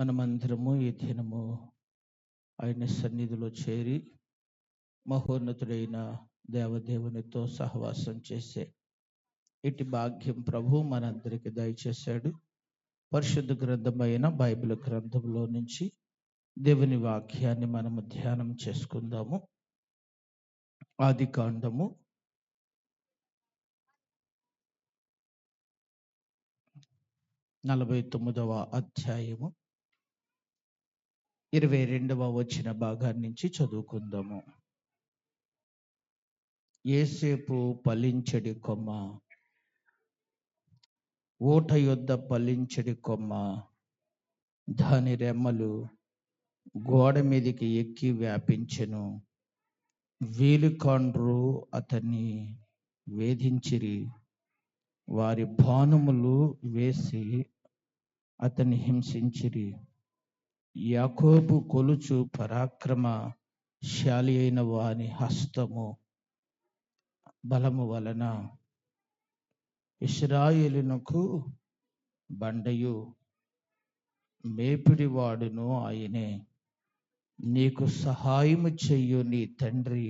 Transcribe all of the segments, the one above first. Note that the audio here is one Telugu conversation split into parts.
మనమందరము ఈ దినము ఆయన సన్నిధిలో చేరి మహోన్నతుడైన దేవదేవునితో సహవాసం చేసే ఇటు భాగ్యం ప్రభు మనందరికి దయచేశాడు. పరిశుద్ధ గ్రంథమైన బైబిల్ గ్రంథంలో నుంచి దేవుని వాక్యాన్ని మనము ధ్యానం చేసుకుందాము. ఆదికాండము 49వ అధ్యాయము 22వ వచన భాగాన్ని నుంచి చదువుకుందాము. యేసేపు ఫలించడి కొమ్మ, ఊట యొద్ద ఫలించడి కొమ్మ, దాని రెమ్మలు గోడ మీదికి ఎక్కి వ్యాపించెను. వీలుకాండ్రు అతన్ని వేధించిరి, వారి బాణములు వేసి అతన్ని హింసించిరి. యాకోబు కొలుచు పరాక్రమశాలి అయిన వాని హస్తము బలము వలన ఇశ్రాయేలునకు బండయు మేపిడివాడును ఆయనే. నీకు సహాయము చెయ్యు నీ తండ్రి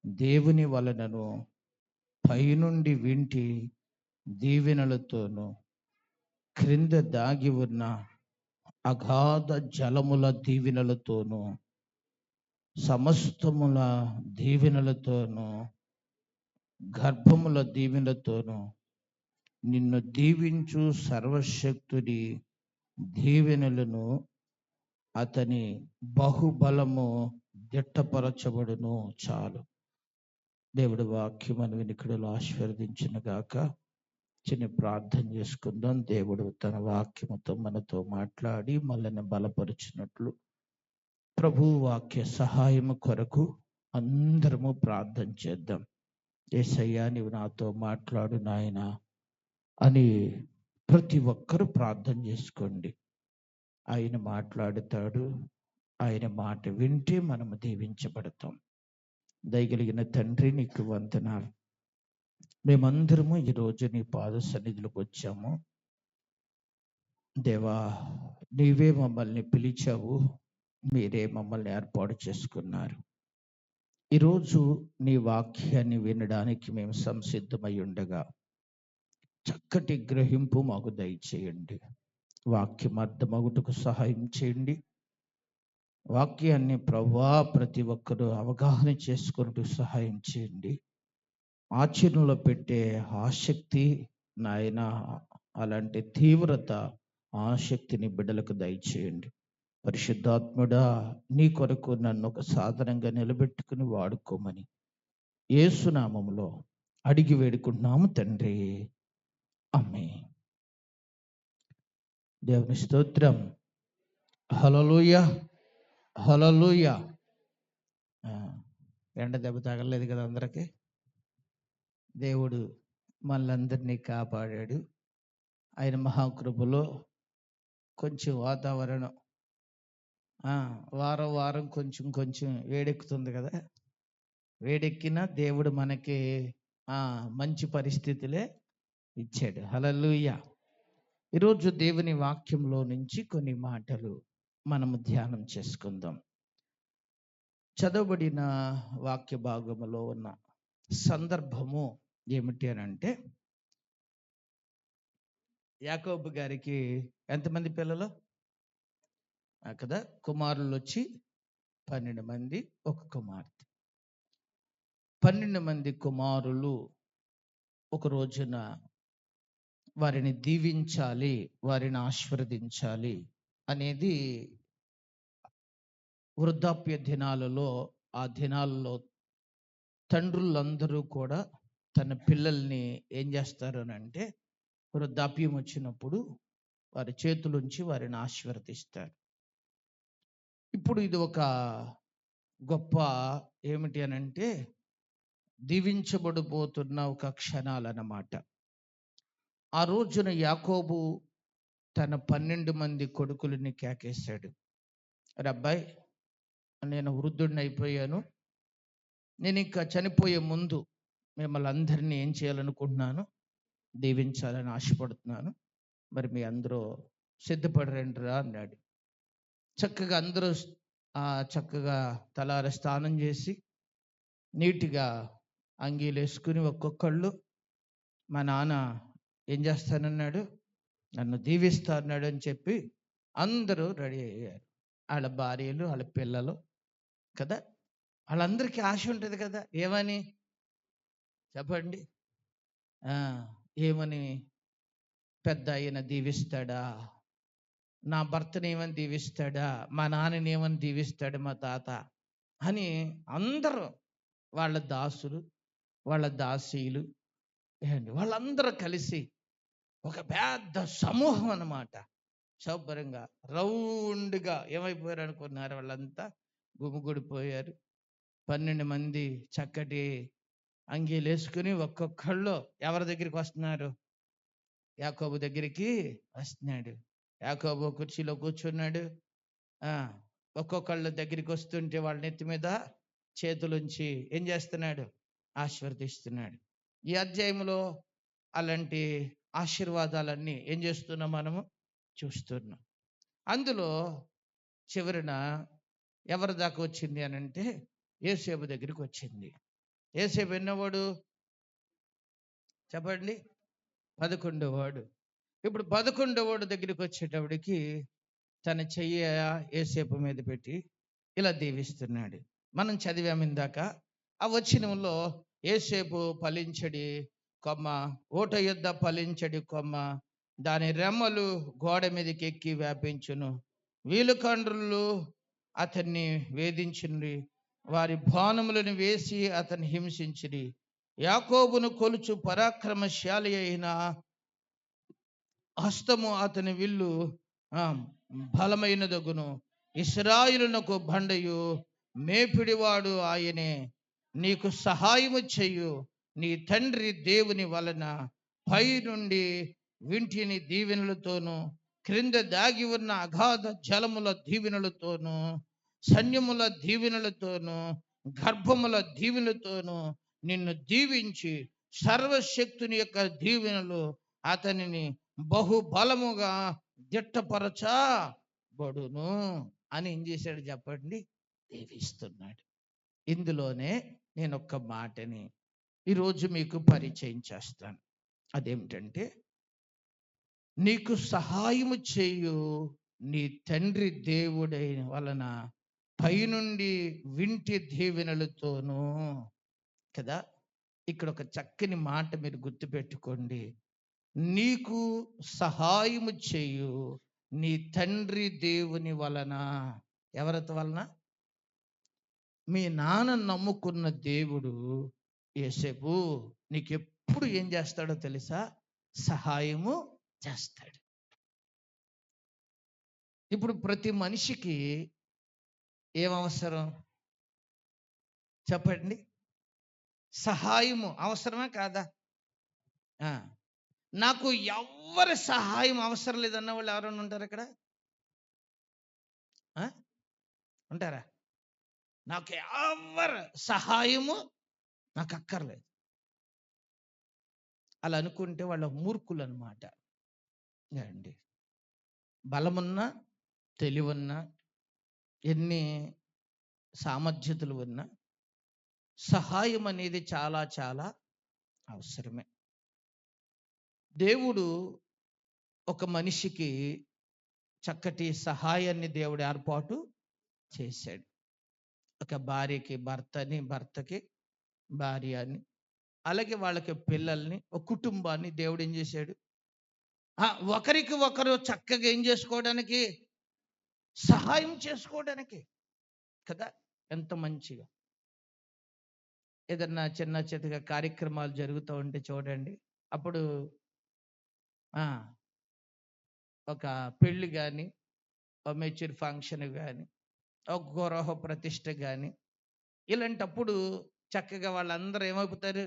దేవుని వలనను పైనుండి వింటి దీవెనలతోనూ క్రింద దాగి ఉన్న అగాధ జలముల దీవెనలతోనూ సమస్తముల దీవెనలతోనూ గర్భముల దీవెనలతోనూ నిన్ను దీవించు సర్వశక్తుడి దీవెనలను అతని బహుబలము దిట్టపరచబడును. చాలు. దేవుడి వాక్యం మన వినికిడిలో ఆశీర్వదించిన గాక. చిన్న ప్రార్థన చేసుకుందాం. దేవుడు తన వాక్యముతో మనతో మాట్లాడి మనల్ని బలపరుచినట్లు ప్రభు వాక్య సహాయము కొరకు అందరము ప్రార్థన చేద్దాం. యేసయ్యా నీవు నాతో మాట్లాడు నాయనా అని ప్రతి ఒక్కరూ ప్రార్థన చేసుకోండి. ఆయన మాట్లాడుతాడు. ఆయన మాట వింటే మనము దీవించబడతాం. దయగలిగిన తండ్రి నీకు వందనాలు. మేమందరము ఈరోజు నీ పాద సన్నిధిలోకి వచ్చాము. దేవా, నీవే మమ్మల్ని పిలిచావు, మీరే మమ్మల్ని ఏర్పాటు చేసుకున్నారు. ఈరోజు నీ వాక్యాన్ని వినడానికి మేము సంసిద్ధమై ఉండగా చక్కటి గ్రహింపు మాకు దయచేయండి. వాక్యం అర్థమగుటకు సహాయం చేయండి. వాక్యాన్ని ప్రభువా ప్రతి ఒక్కరూ అవగాహన చేసుకున్నట్టు సహాయం చేయండి. ఆచరణలో పెట్టే ఆసక్తి నాయన, అలాంటి తీవ్రత ఆసక్తిని బిడ్డలకు దయచేయండి. పరిశుద్ధాత్ముడా, నీ కొరకు నన్ను ఒక సాధనంగా నిలబెట్టుకుని వాడుకోమని యేసు నామములో అడిగి వేడుకుంటున్నాము తండ్రి, ఆమేన్. దేవుని స్తోత్రం. హల్లెలూయా, హల్లెలూయా. ఎండ దెబ్బ తగలలేదు కదా అందరికీ? దేవుడు మనలందరినీ కాపాడాడు. ఆయన మహాకృపలో కొంచెం వాతావరణం వారం వారం కొంచెం కొంచెం వేడెక్కుతుంది కదా. వేడెక్కినా దేవుడు మనకి మంచి పరిస్థితులే ఇచ్చాడు. హల్లెలూయా. ఈరోజు దేవుని వాక్యంలో నుంచి కొన్ని మాటలు మనము ధ్యానం చేసుకుందాం. చదవబడిన వాక్య భాగములో ఉన్న సందర్భము ఏమిటి అని అంటే, యాకోబు గారికి ఎంతమంది పిల్లలు కదా? కుమారులు వచ్చి 12 మంది, ఒక కుమార్తె. 12 మంది కుమారులు ఒక రోజున వారిని దీవించాలి, వారిని ఆశీర్వదించాలి అనేది వృద్ధాప్య దినాలలో, ఆ దినాలలో తండ్రులందరూ కూడా తన పిల్లల్ని ఏం చేస్తారు అని అంటే, వృద్ధాప్యం వచ్చినప్పుడు వారి చేతులుంచి వారిని ఆశీర్వదిస్తారు. ఇప్పుడు ఇది ఒక గొప్ప ఏమిటి అని అంటే, దీవించబడిపోతున్న ఒక క్షణాలన్నమాట. ఆ రోజున యాకోబు తన 12 మంది కొడుకులని కేకేశాడు. అబ్బాయి, నేను వృద్ధుడిని అయిపోయాను, నేను ఇంకా చనిపోయే ముందు మిమ్మల్ని అందరినీ ఏం చేయాలనుకుంటున్నాను, దీవించాలని ఆశపడుతున్నాను. మరి మీ అందరూ సిద్ధపడరండిరా అన్నాడు. చక్కగా అందరూ చక్కగా తలార స్నానం చేసి నీట్గా అంగీలు వేసుకుని ఒక్కొక్కళ్ళు మా నాన్న ఏం చేస్తానన్నాడు, నన్ను దీవిస్తా అన్నాడు అని చెప్పి అందరూ రెడీ అయ్యారు. వాళ్ళ భార్యలు, వాళ్ళ పిల్లలు కదా. వాళ్ళందరికీ ఆశ ఉంటుంది కదా, ఏమని చెప్పండి. ఆ, ఏమని? పెద్ద ఆయన దీవిస్తాడా, నా భర్తని ఏమని దీవిస్తాడా, మా నాన్నని ఏమని దీవిస్తాడు మా తాత అని అందరూ, వాళ్ళ దాసులు, వాళ్ళ దాసీలు, వాళ్ళందరూ కలిసి ఒక పెద్ద సమూహం అన్నమాట. శుభ్రంగా రౌండ్గా ఏమైపోయారు అనుకున్నారు, వాళ్ళంతా గుమిగూడిపోయారు. 12 మంది చక్కటి అంగీలు వేసుకుని ఒక్కొక్కళ్ళు ఎవరి దగ్గరికి వస్తున్నారు, యాకోబు దగ్గరికి వస్తున్నాడు. యాకోబు కుర్చీలో కూర్చున్నాడు. ఒక్కొక్కళ్ళ దగ్గరికి వస్తుంటే వాళ్ళ నెత్తి మీద చేతులుంచి ఏం చేస్తున్నాడు, ఆశీర్వదిస్తున్నాడు. ఈ అధ్యాయంలో అలాంటి ఆశీర్వాదాలన్నీ ఏం చేస్తున్నాం, మనము చూస్తున్నాం. అందులో చివరిన ఎవరి దాకా వచ్చింది అని అంటే యోసేపు దగ్గరికి వచ్చింది. యోసేపు ఎన్నోవాడు చెప్పండి, 11వ. ఇప్పుడు 11వ దగ్గరికి వచ్చేటప్పటికి తన చెయ్యి యోసేపు మీద పెట్టి ఇలా దీవిస్తున్నాడు. మనం చదివాము ఇందాక ఆ వచనంలో, యోసేపు ఫలించడి కొమ్మ, ఓట యొద్ద ఫలించడి కొమ్మ, దాని రెమ్మలు గోడ మీదకి ఎక్కి వ్యాపించును, వీలుకండ్రులు అతన్ని వేధించింది, వారి బాణములను వేసి అతన్ని హింసించిరి. యాకోబును కొలుచు పరాక్రమశాలి అయిన హస్తము అతని విల్లు బలమైనదగును, ఇశ్రాయేలునకు బండయు మేపిడివాడు ఆయనే. నీకు సహాయము చెయ్యు నీ తండ్రి దేవుని వలన పై నుండి వింటిని దీవెనలతోనూ, క్రింద దాగి ఉన్న అగాధ జలముల దీవెనలతోనూ, సైన్యముల దీవెనలతోనూ, గర్భముల దీవెనలతోనూ నిన్ను దీవించి సర్వశక్తుని యొక్క దీవెనలు అతనిని బహుబలముగా దిట్టపరచబడును అని ఏం చేశాడు చెప్పండి, దీవిస్తున్నాడు. ఇందులోనే నేను ఒక్క మాటని ఈరోజు మీకు పరిచయం చేస్తాను. అదేమిటంటే, నీకు సహాయము చేయు నీ తండ్రి దేవుడైన వలన పైనుండి వింటి దీవెనలతోనూ కదా. ఇక్కడ ఒక చక్కని మాట మీరు గుర్తుపెట్టుకోండి. నీకు సహాయము చేయు నీ తండ్రి దేవుని వలన. ఎవరి వలన? మీ నాన్న నమ్ముకున్న దేవుడు యోసేపు నీకెప్పుడు ఏం చేస్తాడో తెలుసా, సహాయము చేస్తాడు. ఇప్పుడు ప్రతి మనిషికి ఏం అవసరం చెప్పండి, సహాయము అవసరమా కాదా? నాకు ఎవ్వరి సహాయం అవసరం లేదన్న వాళ్ళు ఎవరైనా ఉంటారు ఇక్కడ? ఉంటారా? నాకు ఎవరి సహాయము నాకు అక్కర్లేదు అలా అనుకుంటే వాళ్ళ మూర్ఖులు అనమాట అండి. బలమున్నా, తెలివున్నా, ఎన్ని సామర్థ్యతలు ఉన్నా సహాయం అనేది చాలా చాలా అవసరమే. దేవుడు ఒక మనిషికి చక్కటి సహాయాన్ని దేవుడు ఏర్పాటు చేశాడు. ఒక భార్యకి భర్తని, భర్తకి భార్య అని, అలాగే వాళ్ళకి పిల్లల్ని, ఒక కుటుంబాన్ని దేవుడు ఏం చేశాడు, ఒకరికి ఒకరు చక్కగా ఏం చేసుకోవడానికి, సహాయం చేసుకోవడానికి కదా. ఎంత మంచిగా ఏదన్నా చిన్న చిన్నగా కార్యక్రమాలు జరుగుతూ ఉంటే చూడండి, అప్పుడు ఒక పెళ్ళి కానీ, ఒక మెచ్యూర్ ఫంక్షన్ కానీ, ఒక గృహ ప్రతిష్ట కానీ, ఇలాంటప్పుడు చక్కగా వాళ్ళందరూ ఏమైపోతారు,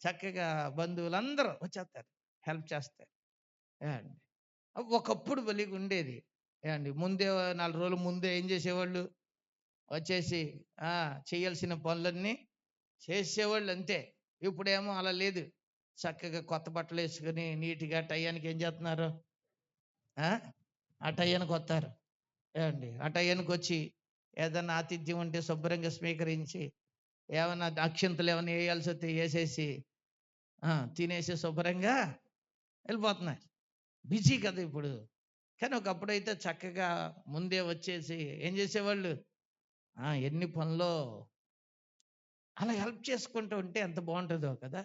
చక్కగా బంధువులందరూ వచ్చేస్తారు, హెల్ప్ చేస్తారు. ఒకప్పుడు బలిగా ఉండేది ఏమండి. ముందే 4 రోజులు ముందే ఏం చేసేవాళ్ళు, వచ్చేసి చేయాల్సిన పనులన్నీ చేసేవాళ్ళు అంతే. ఇప్పుడేమో అలా లేదు. చక్కగా కొత్త బట్టలు వేసుకుని నీట్గా టయానికి ఏం చేస్తున్నారు, ఆ టయానికి వస్తారు. ఏమండి ఆ టయానికి వచ్చి ఏదన్నా ఆతిథ్యం ఉంటే శుభ్రంగా స్వీకరించి, ఏమన్నా అక్షింతలు ఏమైనా వేయాల్సి వస్తే వేసేసి తినేసి శుభ్రంగా వెళ్ళిపోతున్నారు. బిజీ కదా ఇప్పుడు. కానీ ఒకప్పుడైతే చక్కగా ముందే వచ్చేసి ఏం చేసేవాళ్ళు, ఎన్ని పనులో అలా హెల్ప్ చేసుకుంటూ ఉంటే ఎంత బాగుంటుందో కదా.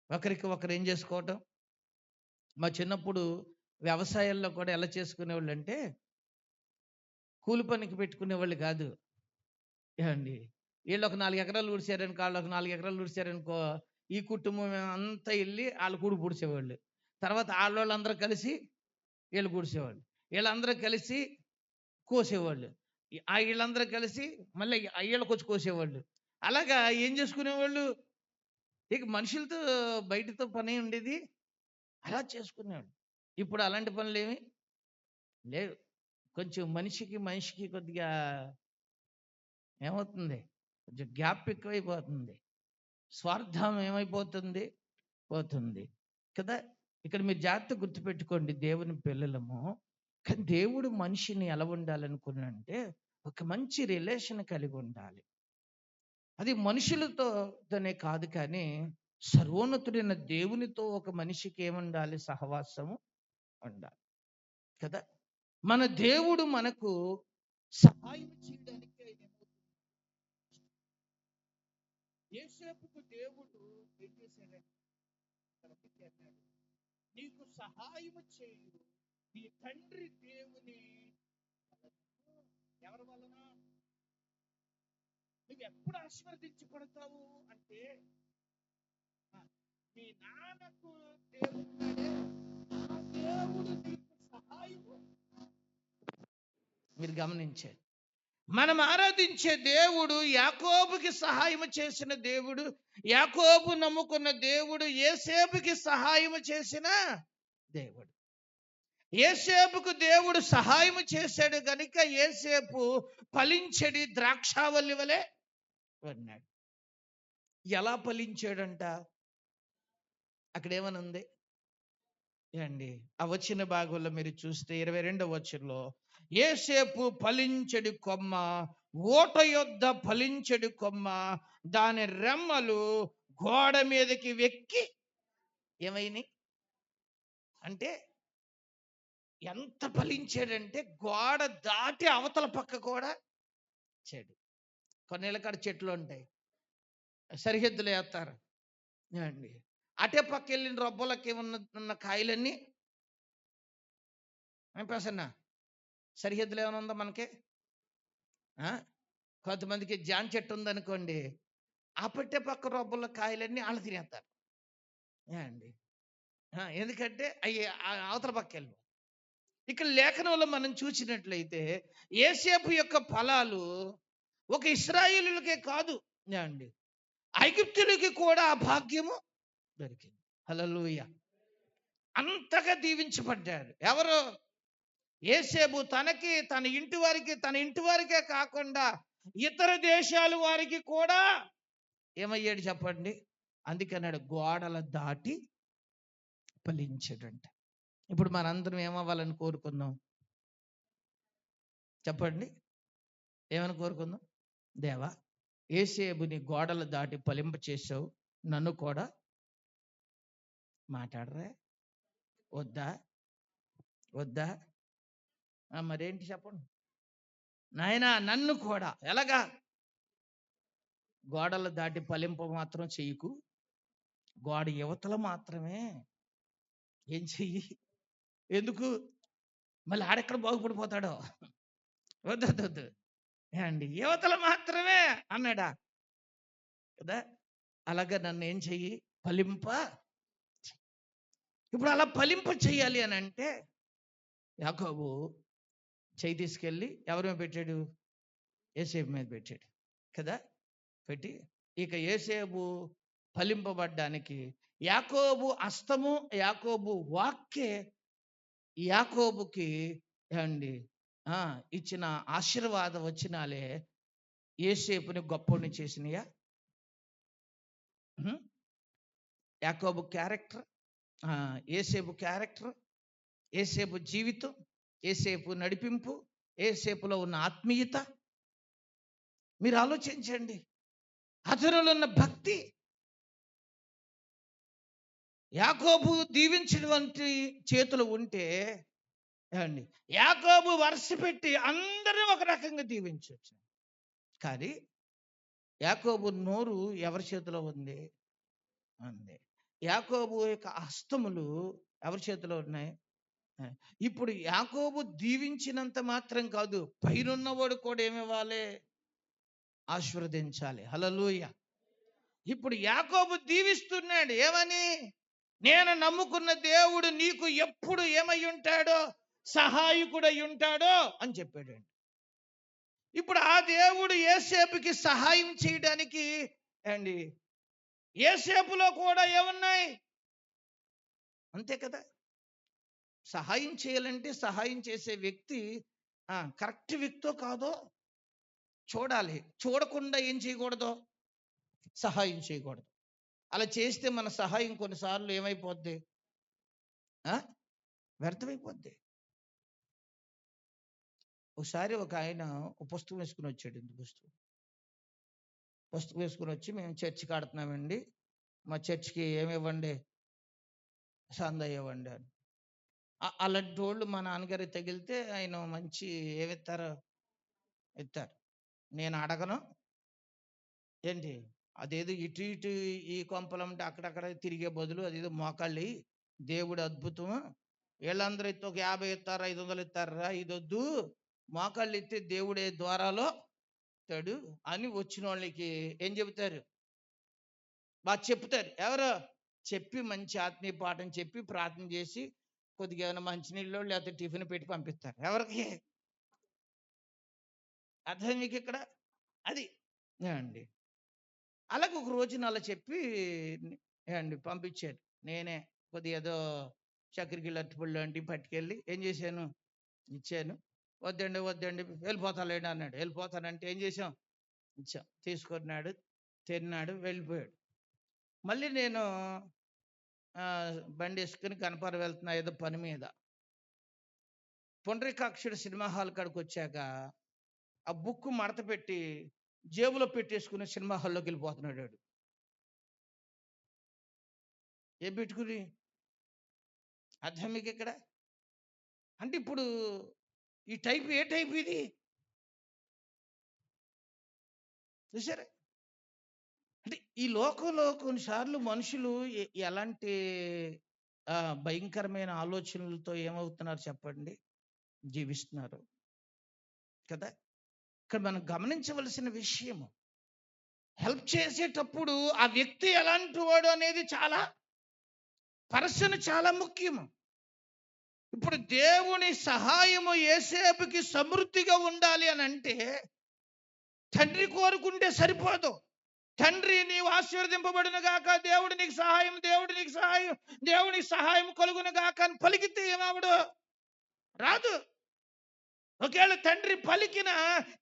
ఒకరికి ఒకరు ఏం చేసుకోవటం. మా చిన్నప్పుడు వ్యవసాయాల్లో కూడా ఎలా చేసుకునేవాళ్ళు అంటే, కూలి పనికి పెట్టుకునేవాళ్ళు కాదు. ఏమండి వీళ్ళు ఒక 4 ఎకరాలు ఊడ్చారనుకో, వాళ్ళు ఒక 4 ఎకరాలు ఊడ్చారనుకో, ఈ కుటుంబం అంతా వెళ్ళి వాళ్ళు కూడి పూడ్చేవాళ్ళు. తర్వాత వాళ్ళందరూ కలిసి వీళ్ళు కూర్చేవాళ్ళు, వీళ్ళందరూ కలిసి కోసేవాళ్ళు, వీళ్ళందరూ కలిసి మళ్ళీ వీళ్ళకి వచ్చి కోసేవాళ్ళు. అలాగా ఏం చేసుకునేవాళ్ళు, ఇక మనుషులతో బయటతో పని ఉండేది, అలా చేసుకునేవాళ్ళు. ఇప్పుడు అలాంటి పనులు ఏమి లేవు. కొంచెం మనిషికి మనిషికి కొద్దిగా ఏమవుతుంది, కొంచెం గ్యాప్ ఎక్కువైపోతుంది. స్వార్థం ఏమైపోతుంది, పోతుంది కదా. ఇక్కడ మీరు జాగ్రత్త గుర్తుపెట్టుకోండి, దేవుని పిల్లలము. కానీ దేవుడు మనిషిని ఎలా ఉండాలనుకున్నాడంటే, ఒక మంచి రిలేషన్ కలిగి ఉండాలి. అది మనుషులతోనే కాదు, కానీ సర్వోన్నతుడైన దేవునితో ఒక మనిషికి ఏముండాలి, సహవాసము ఉండాలి కదా. మన దేవుడు మనకు సహాయం చేయడానికి యేసేపుకు దేవుడు ఏం చేశాడంటే, నీకు సహాయం చేయు నీ తండ్రి దేవుని ఎవరి వలన, నువ్వు ఎప్పుడు ఆశీర్వదించబడతావు అంటే, మీ నాన్నకు దేవుడే ఆ దేవుడు నీకు సహాయము. మీరు గమనించండి, మనం ఆరాధించే దేవుడు యాకోబుకి సహాయం చేసిన దేవుడు, యాకోబు నమ్ముకున్న దేవుడు యేసేపుకి సహాయం చేసిన దేవుడు. యేసేపుకు దేవుడు సహాయం చేశాడు గనుక యేసేపు ఫలించడి ద్రాక్షావల్లి వలె ఉన్నాడు. ఎలా ఫలించాడంట, అక్కడ ఏమని ఉంది అండి, ఆ వచ్చిన భాగంలో మీరు చూస్తే 22వ వచనంలో, యేసేపు ఫలించడి కొమ్మ, ఓట యొద్ద ఫలించడి కొమ్మ, దాని రెమ్మలు గోడ మీదకి వెక్కి ఏమైనాయి అంటే, ఎంత ఫలించాడంటే గోడ దాటి అవతల పక్క కూడా చెడు. కొన్నేళ్ళ కాడ చెట్లు ఉంటాయి, సరిహద్దులు వేస్తారు అండి, అటే పక్క వెళ్ళిన రొబ్బలకి ఉన్న కాయలన్నీ ప్రసన్న సరిహద్దులు ఏమైనా ఉందా మనకి. కొంతమందికి జాన్ చెట్టు ఉందనుకోండి, ఆ పట్టే పక్క రొబ్బల కాయలన్నీ వాళ్ళు తినేస్తారు అండి. ఎందుకంటే అవి అవతల పక్క వెళ్ళి. ఇక్కడ లేఖనంలో మనం చూసినట్లయితే యేసేపు యొక్క ఫలాలు ఒక ఇశ్రాయేలులకే కాదు అండి, ఐగుప్తులకి కూడా ఆ భాగ్యము దొరికింది. హల్లెలూయా. అంతగా దీవించబడ్డాడు ఎవరు, యేసేపు. తనకి, తన ఇంటి వారికే కాకుండా ఇతర దేశాల వారికి కూడా ఏమయ్యాడు చెప్పండి. అందుకన్నాడు గోడల దాటి ఫలించాడంట. ఇప్పుడు మనందరం ఏమవ్వాలని కోరుకుందాం చెప్పండి, ఏమని కోరుకుందాం. దేవా, యేసేపుని గోడలు దాటి ఫలింప చేసావు, నన్ను కూడా మాట్లాడరా, వద్దా వద్దా, మరేంటి చెప్పండి నాయనా, నన్ను కూడా ఎలాగా గోడలు దాటి ఫలింప మాత్రం చెయ్యకు, గోడ యువతల మాత్రమే ఏం చెయ్యి. ఎందుకు, మళ్ళీ ఆడెక్కడ బాగుపడిపోతాడో, వద్దు అండి, యువతల మాత్రమే అన్నాడా కదా. అలాగా నన్ను ఏం చెయ్యి, ఫలింప. ఇప్పుడు అలా ఫలింప చెయ్యాలి అని అంటే యాకోబు చెయ్యి తీసుకెళ్ళి ఎవరి మీద పెట్టాడు, యేసేపు మీద పెట్టాడు కదా. పెట్టి ఇక యేసేపు ఫలింపబడ్డానికి యాకోబు హస్తము, యాకోబు వాక్కే యాకోబుకి అండి ఇచ్చిన ఆశీర్వాద వచనాలే యేసేపుని గొప్పని చేసినయా. యాకోబు క్యారెక్టర్, యేసేపు క్యారెక్టర్, యేసేపు జీవితం, యేసేపు నడిపింపు, యేసేపులో ఉన్న ఆత్మీయత మీరు ఆలోచించండి. అతనిలో ఉన్న భక్తి, యాకోబు దీవించినటువంటి చేతులు ఉంటే ఏమండి, యాకోబు వరుస పెట్టి అందరూ ఒక రకంగా దీవించవచ్చు. కానీ యాకోబు నోరు ఎవరి చేతిలో ఉంది? ఉంది. యాకోబు యొక్క హస్తములు ఎవరి చేతిలో ఉన్నాయి? ఇప్పుడు యాకోబు దీవించినంత మాత్రం కాదు, పైనున్నవాడు కూడా ఏమివ్వాలి? ఆశీర్వదించాలి. హల్లెలూయా. ఇప్పుడు యాకోబు దీవిస్తున్నాడు ఏమని? నేను నమ్ముకున్న దేవుడు నీకు ఎప్పుడు ఏమై ఉంటాడో? సహాయకుడై ఉంటాడో అని చెప్పాడండి. ఇప్పుడు ఆ దేవుడు యేసేపుకి సహాయం చేయడానికి అండి, యేసేపులో కూడా ఏమున్నాయి? అంతే కదా. సహాయం చేయాలంటే సహాయం చేసే వ్యక్తి కరెక్ట్ వ్యక్తో కాదో చూడాలి. చూడకుండా ఏం చేయకూడదు? సహాయం చేయకూడదు. అలా చేస్తే మన సహాయం కొన్నిసార్లు ఏమైపోద్ది? వ్యర్థమైపోద్ది. ఒకసారి ఒక ఆయన పుస్తకం వేసుకుని వచ్చాడు. పుస్తకం వేసుకుని వచ్చి, మేము చర్చి కడుతున్నామండి, మా చర్చికి ఏమివ్వండి? సందా ఇవ్వండి అని. అలాంటి వాళ్ళు మా నాన్నగారికి తగిలితే ఆయన మంచి ఏమిస్తారు? ఇస్తారు. నేను అడగను. ఏంటి అదేదో ఇటు ఇటు ఈ కొంపలంటే అక్కడక్కడ తిరిగే బదులు అదేదో మోకాళ్ళి దేవుడు అద్భుతం, వీళ్ళందరూ ఎత్తి ఒక 50 ఇస్తారా 500 ఇస్తారా, ఇదొద్దు, మోకాళ్ళు ఎత్తి దేవుడే ద్వారాలో ఇస్తాడు అని వచ్చిన వాళ్ళకి ఏం చెబుతారు? బాగా చెప్తారు. ఎవరు చెప్పి మంచి ఆత్మీయ పాఠం చెప్పి ప్రార్థన చేసి కొద్దిగా ఏమైనా మంచినీళ్ళు లేకపోతే టిఫిన్ పెట్టి పంపిస్తారు. ఎవరికి? అర్థం మీకు ఇక్కడ అది అండి. అలాగే ఒక రోజున అలా చెప్పి అండి పంపించాడు. నేనే కొద్దిగా ఏదో చక్కెరకిళ్ళ అరటిపళ్ళు లాంటివి పట్టుకెళ్ళి ఏం చేశాను? ఇచ్చాను. వద్దండి వద్దండి వెళ్ళిపోతాలేండి అన్నాడు. వెళ్ళిపోతానంటే ఏం చేసాం? ఇచ్చాం. తీసుకున్నాడు, తిన్నాడు, వెళ్ళిపోయాడు. మళ్ళీ నేను బండి వేసుకుని కనపర వెళ్తున్నా ఏదో పని మీద. పుండరీకాక్షుడు సినిమా హాల్ కాడికి వచ్చాక ఆ బుక్ మడత పెట్టి జేబులో పెట్టేసుకుని సినిమా హాల్లోకి వెళ్ళిపోతున్నాడు వాడు. ఏం పెట్టుకుని? అర్థం మీకు ఇక్కడ? అంటే ఇప్పుడు ఈ టైప్ ఏ టైప్ ఇది చూసారా? అంటే ఈ లోకంలో కొన్నిసార్లు మనుషులు ఎలాంటి భయంకరమైన ఆలోచనలతో ఏమవుతున్నారు చెప్పండి? జీవిస్తున్నారు కదా. ఇక్కడ మనం గమనించవలసిన విషయము, హెల్ప్ చేసేటప్పుడు ఆ వ్యక్తి ఎలాంటి వాడు అనేది చాలా పర్సన్ చాలా ముఖ్యము. ఇప్పుడు దేవుని సహాయము యేసేపుకి సమృద్ధిగా ఉండాలి అని అంటే తండ్రి కోరుకుంటే సరిపోదు. తండ్రి నీవు ఆశీర్వదింపబడును గాక, దేవుడు నీకు సహాయం, దేవుడు నీకు సహాయం, దేవుని సహాయం కలుగును గాక అని పలికితే ఏమవడు? రాదు. ఒకవేళ తండ్రి పలికిన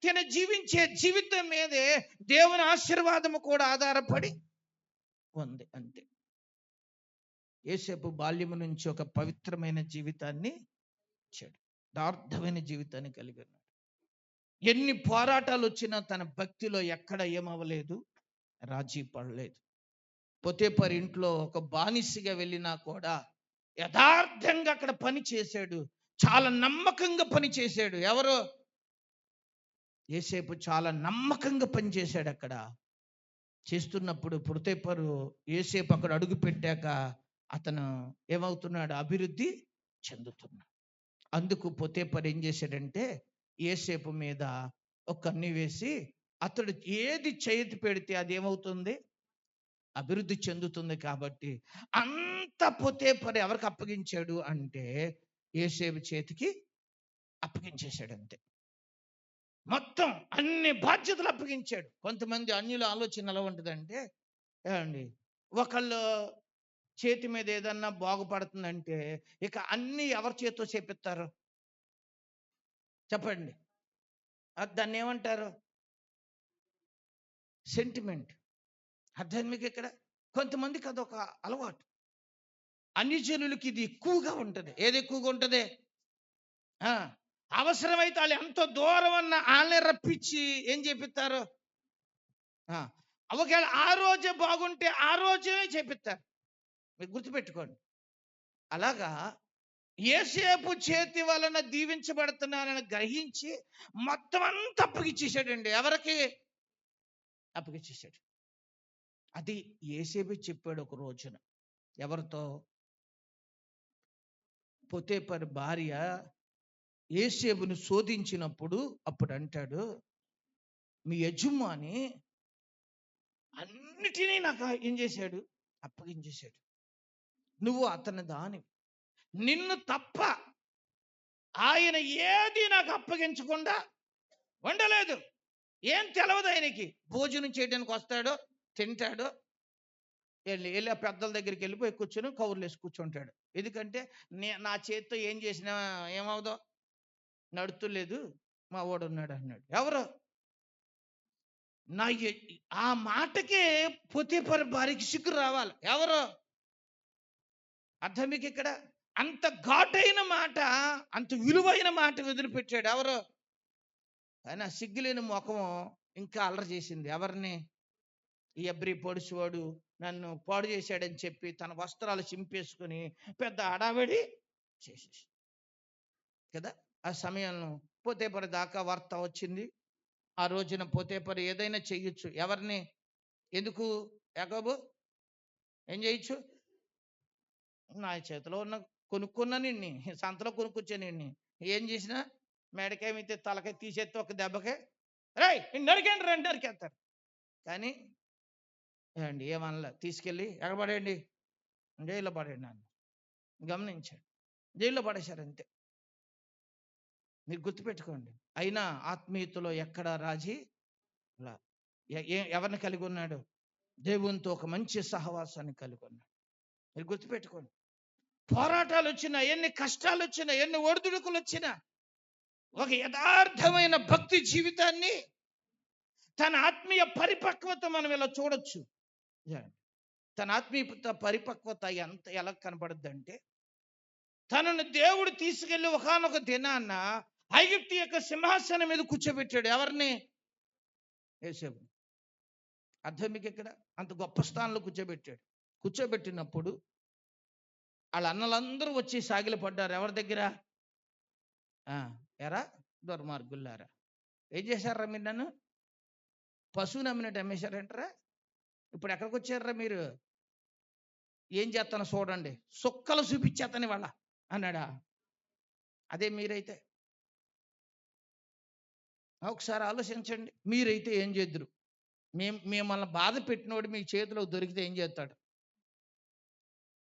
తన జీవించే జీవితం మీదే దేవుని ఆశీర్వాదము కూడా ఆధారపడి ఉంది. అంతే. యేసేపు బాల్యము నుంచి ఒక పవిత్రమైన జీవితాన్ని ఇచ్చాడు. యథార్థమైన జీవితాన్ని కలిగి ఉన్నాడు. ఎన్ని పోరాటాలు వచ్చినా తన భక్తిలో ఎక్కడ ఏమవ్వలేదు? రాజీ పడలేదు. పొతేపరి ఇంట్లో ఒక బానిసగా వెళ్ళినా కూడా యథార్థంగా అక్కడ పని చేశాడు. చాలా నమ్మకంగా పని చేశాడు. ఎవరు? యేసేపు చాలా నమ్మకంగా పని చేశాడు. అక్కడ చేస్తున్నప్పుడు పొతేపరు యేసేపు అక్కడ అడుగు పెట్టాక అతను ఏమవుతున్నాడు? అభివృద్ధి చెందుతున్నాడు. అందుకు పొతేపరు ఏం చేశాడంటే యేసేపు మీద ఒక కన్ను వేసి అతడు ఏది చేతి పెడితే అది ఏమవుతుంది? అభివృద్ధి చెందుతుంది. కాబట్టి అంత పొతేపరు ఎవరికి అప్పగించాడు అంటే యేసేపు చేతికి అప్పగించేశాడు. అంతే. మొత్తం అన్ని బాధ్యతలు అప్పగించాడు. కొంతమంది అన్యుల ఆలోచన ఎలా ఉంటుందంటే ఏమండి, ఒకళ్ళు చేతి మీద ఏదన్నా బాగుపడుతుందంటే ఇక అన్ని ఎవరి చేతితో చేపిస్తారు చెప్పండి? దాన్ని ఏమంటారు? సెంటిమెంట్. అర్థం మీకు ఇక్కడ? కొంతమందికి అదొక అలవాటు. అన్యజనులకి ఇది ఎక్కువగా ఉంటుంది. ఏది ఎక్కువగా ఉంటుంది? ఆ, అవసరమైతే వాళ్ళు ఎంతో దూరం ఉన్న వాళ్ళని రప్పించి ఏం చేపిస్తారు. ఆ, ఒకవేళ ఆ రోజే బాగుంటే ఆ రోజే చేపిస్తారు. మీరు గుర్తుపెట్టుకోండి. అలాగా యేసేపు చేతి వలన దీవించబడుతున్నానని గ్రహించి మొత్తం అంతా అప్పగిచ్చేసాడండి. ఎవరికి అప్పగిచ్చేసాడు? అది యేసేపు చెప్పాడు ఒక రోజున. ఎవరితో? పొతేపరి భార్య యేసేపును శోధించినప్పుడు అప్పుడు అంటాడు, మీ యజమాని అన్నిటినీ నాకు ఏం చేశాడు? అప్పగించేశాడు. నువ్వు అతని దాని, నిన్ను తప్ప ఆయన ఏది నాకు అప్పగించకుండా ఉండలేదు. ఏం తెలవదు ఆయనకి. భోజనం చేయడానికి వస్తాడు, తింటాడు, వెళ్ళి ఆ పెద్దల దగ్గరికి వెళ్ళిపోయి కూర్చొని కౌరులు వేసి కూర్చుంటాడు. ఎందుకంటే నా చేతితో ఏం చేసినా ఏమవుదో, నడుతులేదు, మా వాడు ఉన్నాడు అన్నాడు. ఎవరు? నా ఆ మాటకే పొతీఫరు భార్యకి సిగ్గు రావాలి. ఎవరు? అర్థం మీకు ఇక్కడ? అంత ఘాటైన మాట, అంత విలువైన మాట వదిలిపెట్టాడు. ఎవరు? ఆయన సిగ్గులేని ముఖము ఇంకా అల్లరి చేసింది. ఎవరిని? ఈ ఎబ్రి పొడుసువాడు నన్ను పాడు చేశాడని చెప్పి తన వస్త్రాలు చింపేసుకుని పెద్ద హడావిడి చేసేసి కదా. ఆ సమయంలో పోతేపరి దాకా వార్త వచ్చింది. ఆ రోజున పోతేపరి ఏదైనా చెయ్యొచ్చు. ఎవరిని? ఎందుకు? యాకోబు ఏం చేయొచ్చు? నా చేతిలో ఉన్న కొనుక్కున్నా నిన్ని, సంతలో కొనుక్కొచ్చాను నిన్ని. ఏం చేసినా మేడకాయ మీద తలకాయ తీసేస్తే ఒక దెబ్బకే రై నరికండి, రండి నరికేస్తారు. కానీ ఏమండి ఏమనలే. తీసుకెళ్ళి ఎగబడేయండి, జైల్లో పడేయండి నన్ను. గమనించండి, జైల్లో పడేశారు అంతే. మీరు గుర్తుపెట్టుకోండి. అయినా ఆత్మీయతలో ఎక్కడ రాజీ లా. ఎవరిని కలిగి ఉన్నాడు? దేవునితో ఒక మంచి సహవాసాన్ని కలిగి ఉన్నాడు. మీరు గుర్తుపెట్టుకోండి. పోరాటాలు వచ్చినా, ఎన్ని కష్టాలు వచ్చినా, ఎన్ని ఒడిదుడుకులు వచ్చినా, ఒక యథార్థమైన భక్తి జీవితాన్ని, తన ఆత్మీయ పరిపక్వత మనం ఇలా చూడొచ్చు. తన ఆత్మీయ పరిపక్వత ఎలా కనపడుద్ది అంటే, తనను దేవుడు తీసుకెళ్లి ఒకానొక దినాన్న ఐగుప్తు యొక్క సింహాసనం మీద కూర్చోబెట్టాడు. ఎవరిని? యేసేపు. అర్థం మీకు ఇక్కడ? అంత గొప్ప స్థానంలో కూర్చోబెట్టాడు. కూర్చోబెట్టినప్పుడు వాళ్ళ అన్నలందరూ వచ్చి సాగిలి పడ్డారు. ఎవరి దగ్గర? ఎరా దుర్మార్గుల్లారా, ఏం చేశారా మీరు? నన్ను పశువుని అమ్మినట్టు అమ్మేశారంటారా? ఇప్పుడు ఎక్కడికి వచ్చారా మీరు? ఏం చేస్తాను చూడండి, సుక్కలు చూపించేస్తాను వాళ్ళ అన్నాడా? అదే మీరైతే ఒకసారి ఆలోచించండి. మీరైతే ఏం చేద్దరు? మిమ్మల్ని బాధ పెట్టినోడు మీ చేతిలో దొరికితే ఏం చేస్తాడు?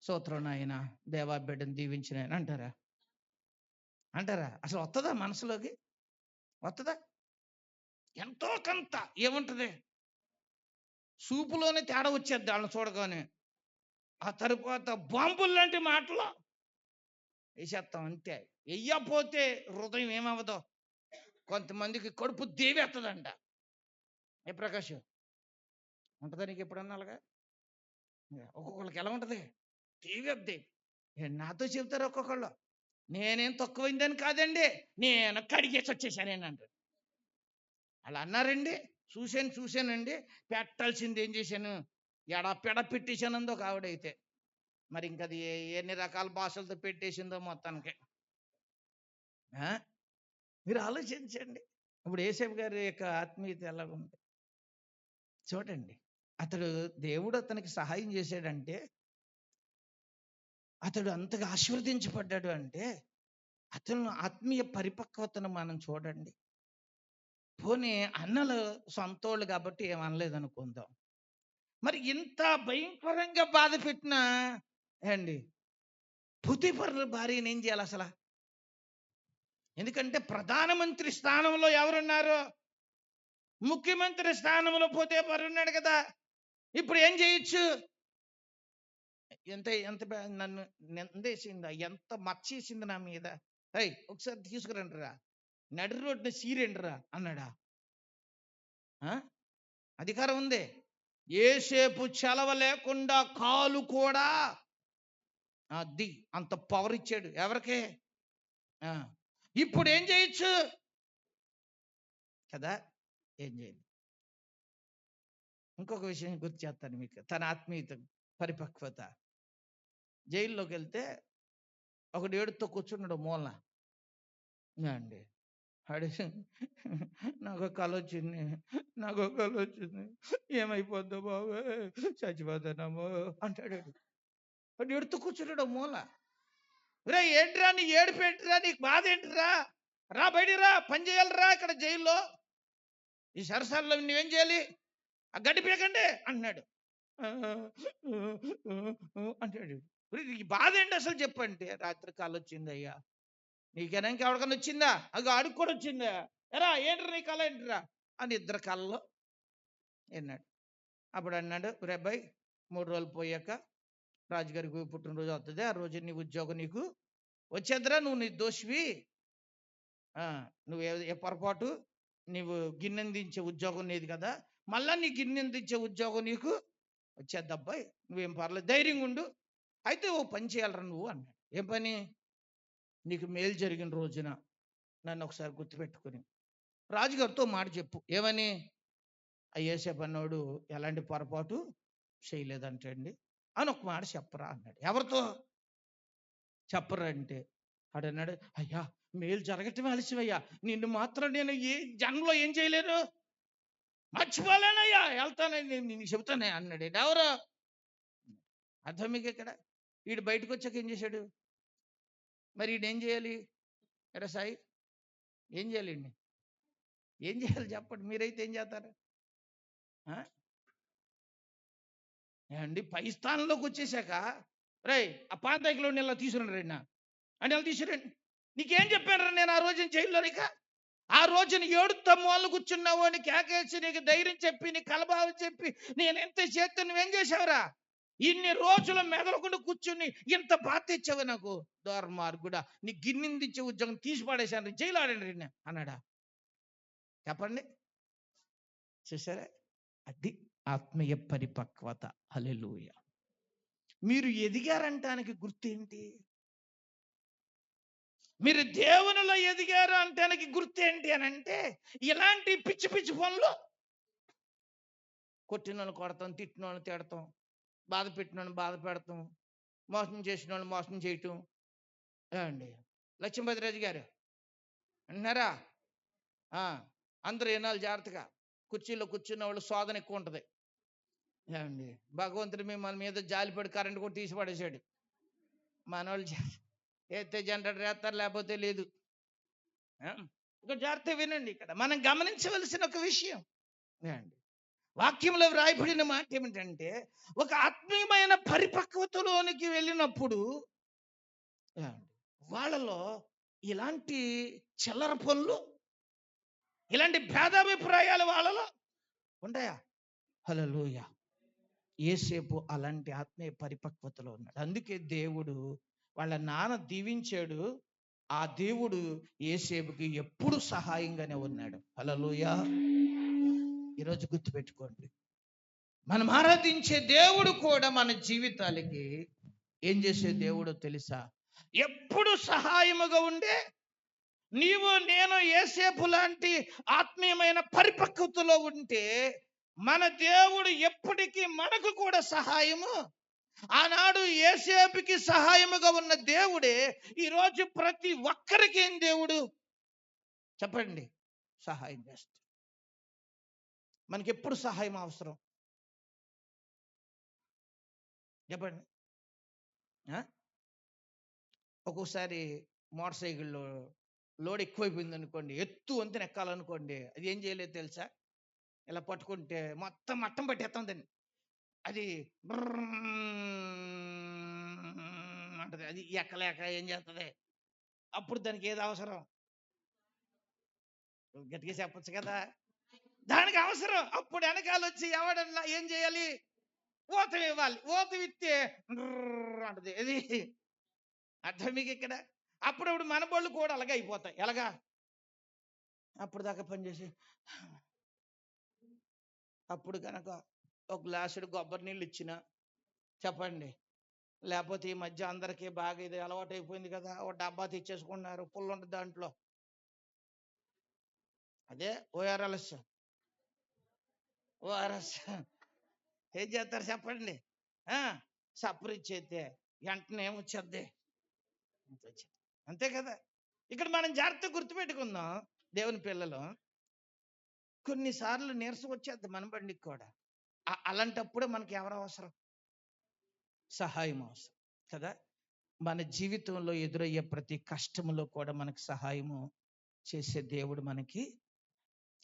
స్తోత్రం నాయన, దేవా బిడ్డను దీవించిన ఆయన అంటారా? అంటారా? అసలు వస్తుందా మనసులోకి? వస్తుందా? ఎంతో కొంత ఏముంటది, చూపులోనే తేడా వచ్చేద్ది వాళ్ళని చూడగానే. ఆ తరువాత బాంబులు లాంటి మాటలు వేసేస్తాం అంతే. వెయ్యపోతే హృదయం ఏమవ్వదో, కొంతమందికి కడుపు దేవేస్తుందంట. ఏ ప్రకాష్ ఉంటుందా నీకు ఎప్పుడన్నా అలాగా? ఒక్కొక్కళ్ళకి ఎలా ఉంటుంది? దేవేద్ది. నాతో చెబుతారు ఒక్కొక్కళ్ళు, నేనేం తక్కువైందని కాదండి, నేను కడిగేసి వచ్చేసానేనంట. అలా అన్నారండి. చూశానండి. పెట్టాల్సింది ఏం చేశాను, ఎడపెడ పెట్టేశానందో ఒక ఆవిడైతే. మరి ఇంక అది ఎన్ని రకాల భాషలతో పెట్టేసిందో మొత్తానికి. మీరు ఆలోచించండి. ఇప్పుడు యేసేపు గారి యొక్క ఆత్మీయత ఎలా ఉంది చూడండి. అతడు దేవుడు అతనికి సహాయం చేశాడంటే, అతడు అంతగా ఆశీర్వదించబడ్డాడు అంటే, అతను ఆత్మీయ పరిపక్వతను మనం చూడండి. పోనీ అన్నలు సొంతోళ్ళు కాబట్టి ఏమనలేదు అనుకుందాం. మరి ఇంత భయంకరంగా బాధ పెట్టినా అండి పొతీఫరు భార్యను ఏం చేయాలి అసలు? ఎందుకంటే ప్రధానమంత్రి స్థానంలో ఎవరున్నారు? ముఖ్యమంత్రి స్థానంలో పొతీఫరు ఉన్నాడు కదా. ఇప్పుడు ఏం చేయొచ్చు? ఎంత ఎంత నన్ను నిందేసిందా, ఎంత మచ్చేసింది నా మీద. ఒకసారి తీసుకురండి రా, నడి రోడ్డుని సీరండి రా అన్నాడా? అధికారం ఉంది. ఏసేపు చలవ లేకుండా కాలు కూడా అది అంత పవర్ ఇచ్చాడు. ఎవరికి? ఇప్పుడు ఏం చేయొచ్చు కదా? ఏం చేయండి. ఇంకొక విషయం గుర్తు చేస్తాను మీకు, తన ఆత్మీయత పరిపక్వత. జైల్లోకి వెళ్తే ఒకడు ఏడుతో కూర్చున్నాడు మూలన అండి. ఆడు నాకు కళ వచ్చింది, నాకు కళ వచ్చింది, ఏమైపోద్దో బాబు, చచ్చిపోతానమ్మో అంటాడు. వాడు ఎడుతూ కూర్చున్నాడు మూల. రే ఏంట్రా నీ ఏడుపు ఏంటిరా, నీకు బాధ ఏంటిరా, రా బయటికి రా, పని చేయాలిరా ఇక్కడ జైల్లో, ఈ సరసాల్లో నువ్వేం చేయాలి, ఆ గడ్డి పీకండి అంటున్నాడు. అంటాడు. నీకు బాధ ఏంటి అసలు చెప్పంటే, రాత్రి కళ వచ్చింది అయ్యా. నీకేనా ఇంకెవరికన్నా వచ్చిందా? అది ఆడికి కూడా వచ్చిందా? ఎరా ఏంట్రా నీ కళ ఏంటిరా అని ఇద్దరు కళ్ళలో విన్నాడు. అప్పుడు అన్నాడు, రే అబ్బాయి 3 రోజులు పోయాక రాజుగారికి పుట్టినరోజు అవుతుంది, ఆ రోజు నీ ఉద్యోగం నీకు వచ్చేద్దరా, నువ్వు నిర్దోషివి, నువ్వు ఏ పొరపాటు, నీవు గిన్నెందించే ఉద్యోగం నీది కదా, మళ్ళా నీ గిన్నెందించే ఉద్యోగం నీకు వచ్చేద్ది అబ్బాయి, నువ్వేం పర్లేదు, ధైర్యంగా ఉండు. అయితే ఓ పని చేయాలరా నువ్వు అన్నాడు. ఏం పని? నీకు మేలు జరిగిన రోజున నన్ను ఒకసారి గుర్తుపెట్టుకుని రాజుగారితో మాట చెప్పు. ఏమని? యోసేపు అన్నోడు ఎలాంటి పొరపాటు చేయలేదంటండి అని ఒక మాట చెప్పరా అన్నాడు. ఎవరితో చెప్పరా అంటే ఆడన్నాడు, అయ్యా మేలు జరగటం ఆలస్యమయ్యా, నిన్ను మాత్రం నేను ఏ జన్మలో ఏం చేయలేను, మర్చిపోలేనయ్యా, వెళ్తానని నేను చెబుతానే అన్నాడు. ఎవరు అర్థం మీకు ఇక్కడ? వీడు బయటకు వచ్చాక ఏం చేశాడు మరి? వీడు ఏం చేయాలి? ఎరా సాయి ఏం చేయాలి? ఏం చేయాలి చెప్పండి, మీరైతే ఏం చేస్తారు అండి? పై స్థానంలోకి వచ్చేసాక రై ఆ పాతలో ఇలా తీసుకురండి రండి అని ఇలా తీసుకురండి. నీకేం చెప్పాను రా నేను ఆ రోజున జైల్లో? ఇక ఆ రోజున ఏడుతో మూలను కూర్చున్నావు అని కేకేసి నీకు ధైర్యం చెప్పి, నీ కలబావి చెప్పి నేను ఎంత చేస్తే నువ్వేం చేసావురా? ఇన్ని రోజులు మెదలకుండా కూర్చుని ఇంత బాధ తెచ్చావు నాకు, దుర్మార్గుడా, నీ గిన్నెందించే ఉద్యోగం తీసి పడేశాను, జైలు ఆడండి అన్నాడా? చెప్పండి. చూసారా? అది ఆత్మీయ పరిపక్వత. హల్లెలూయా. మీరు ఎదిగారంటానికి గుర్తేంటి? మీరు దేవునిలో ఎదిగారు అంటానికి గుర్తేంటి అని అంటే, ఇలాంటి పిచ్చి పిచ్చి పనులు, కొట్టిన వాళ్ళని కొడతాం, తిట్టిన వాళ్ళని తిడతాం, బాధ పెట్టిన వాళ్ళని బాధ పెడతాం, మోసం చేసిన వాళ్ళని మోసం చేయటం. అండి లక్ష్మీపతిరాజు గారు అంటున్నారా? అందరూ ఏనాలు జాగ్రత్తగా, కుర్చీలో కూర్చున్న వాళ్ళు శోధన ఎక్కువ ఉంటుంది. అండి భగవంతుడు మన మీద జాలిపడి కరెంట్ కూడా తీసి పడేశాడు. మనోళ్ళు ఎత్తే జనరేటర్ వేస్తారు, లేకపోతే లేదు. ఇక జాగ్రత్త వినండి, ఇక్కడ మనం గమనించవలసిన ఒక విషయం అండి, వాక్యంలో వ్రాయబడిన మాట ఏమిటంటే, ఒక ఆత్మీయమైన పరిపక్వతలోనికి వెళ్ళినప్పుడు వాళ్ళలో ఇలాంటి చిల్లర పనులు, ఇలాంటి భేదాభిప్రాయాలు వాళ్ళలో ఉంటాయా? హల్లెలూయా. యోసేపు అలాంటి ఆత్మీయ పరిపక్వతలో ఉన్నాడు. అందుకే దేవుడు వాళ్ళ నాన్న దీవించాడు. ఆ దేవుడు యోసేపుకి ఎప్పుడు సహాయంగానే ఉన్నాడు. హల్లెలూయా. ఈరోజు గుర్తుపెట్టుకోండి, మనం ఆరాధించే దేవుడు కూడా మన జీవితాలకి ఏం చేసే దేవుడో తెలుసా? ఎప్పుడు సహాయముగా ఉండే, నీవు నేను యోసేపు లాంటి ఆత్మీయమైన పరిపక్వతలో ఉంటే మన దేవుడు ఎప్పటికీ మనకు కూడా సహాయము. ఆనాడు యోసేపుకి సహాయముగా ఉన్న దేవుడే ఈరోజు ప్రతి ఒక్కరికి ఏం దేవుడు చెప్పండి, సహాయం చేస్తాడు. మనకి ఎప్పుడు సహాయం అవసరం చెప్పండి? ఒక్కోసారి మోటార్ సైకిల్లో లోడ్ ఎక్కువైపోయింది అనుకోండి, ఎత్తు వంతెన ఎక్కాలనుకోండి, అది ఏం చేయలేదు తెలుసా? ఇలా పట్టుకుంటే మొత్తం మట్టం పట్టేస్తాం దాన్ని, అది అంటది, అది ఎక్కలేక ఏం చేస్తుంది? అప్పుడు దానికి ఏది అవసరం? గట్టిగా చెప్పచ్చు కదా, దానికి అవసరం. అప్పుడు వెనకాల వచ్చి ఎవడన్నా ఏం చేయాలి? ఊతం ఇవ్వాలి. ఊతం ఇస్తే అంటది. ఇది అర్థం మీకు ఇక్కడ? అప్పుడప్పుడు మన బళ్ళు కూడా అలాగే అయిపోతాయి. ఎలాగా? అప్పుడు దాకా పనిచేసి అప్పుడు కనుక ఒక గ్లాసుడు కొబ్బరి నీళ్ళు ఇచ్చిన చెప్పండి, లేకపోతే ఈ మధ్య అందరికీ బాగా ఇది అలవాటు అయిపోయింది కదా, ఓ డబ్బా తెచ్చేసుకున్నారు, పుల్ల ఉంటుంది దాంట్లో. అదే ఓఆర్ఎల్ఎస్. ఓఆర్ఎస్ ఏం చేస్తారు చెప్పండి? సప్పరి ఇచ్చేస్తే వెంటనే ఏమొచ్చేద్ది, అంతే కదా. ఇక్కడ మనం జాగ్రత్తగా గుర్తుపెట్టుకుందాం, దేవుని పిల్లలు. కొన్నిసార్లు నీరసం వచ్చేద్ది మన బండికి కూడా. అలాంటప్పుడు మనకి ఎవరు అవసరం? సహాయం అవసరం కదా. మన జీవితంలో ఎదురయ్యే ప్రతి కష్టంలో కూడా మనకు సహాయము చేసే దేవుడు మనకి.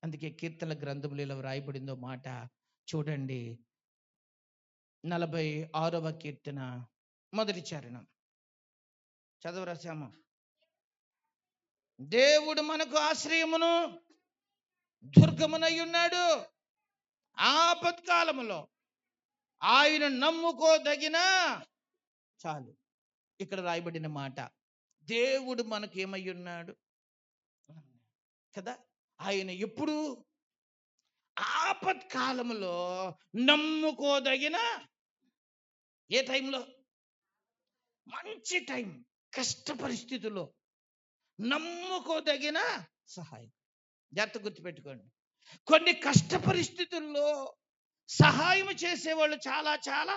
అందుకే కీర్తన గ్రంథంలో ఇలా వ్రాయబడిందో మాట చూడండి, 46వ కీర్తన మొదటి చరణం చదవరాశాము. దేవుడు మనకు ఆశ్రయమును దుర్గమునై ఉన్నాడు, ఆపత్కాలములో ఆయన నమ్ముకోదగిన. చాలు, ఇక్కడ రాయబడిన మాట. దేవుడు మనకు ఏమై ఉన్నాడు కదా. ఆయన ఎప్పుడు ఆపత్కాలములో నమ్ముకోదగిన. ఏ టైంలో? మంచి టైం, కష్ట పరిస్థితుల్లో నమ్ముకోదగిన సహాయం. జాగ్రత్త గుర్తుపెట్టుకోండి, కొన్ని కష్ట పరిస్థితుల్లో సహాయం చేసేవాళ్ళు చాలా చాలా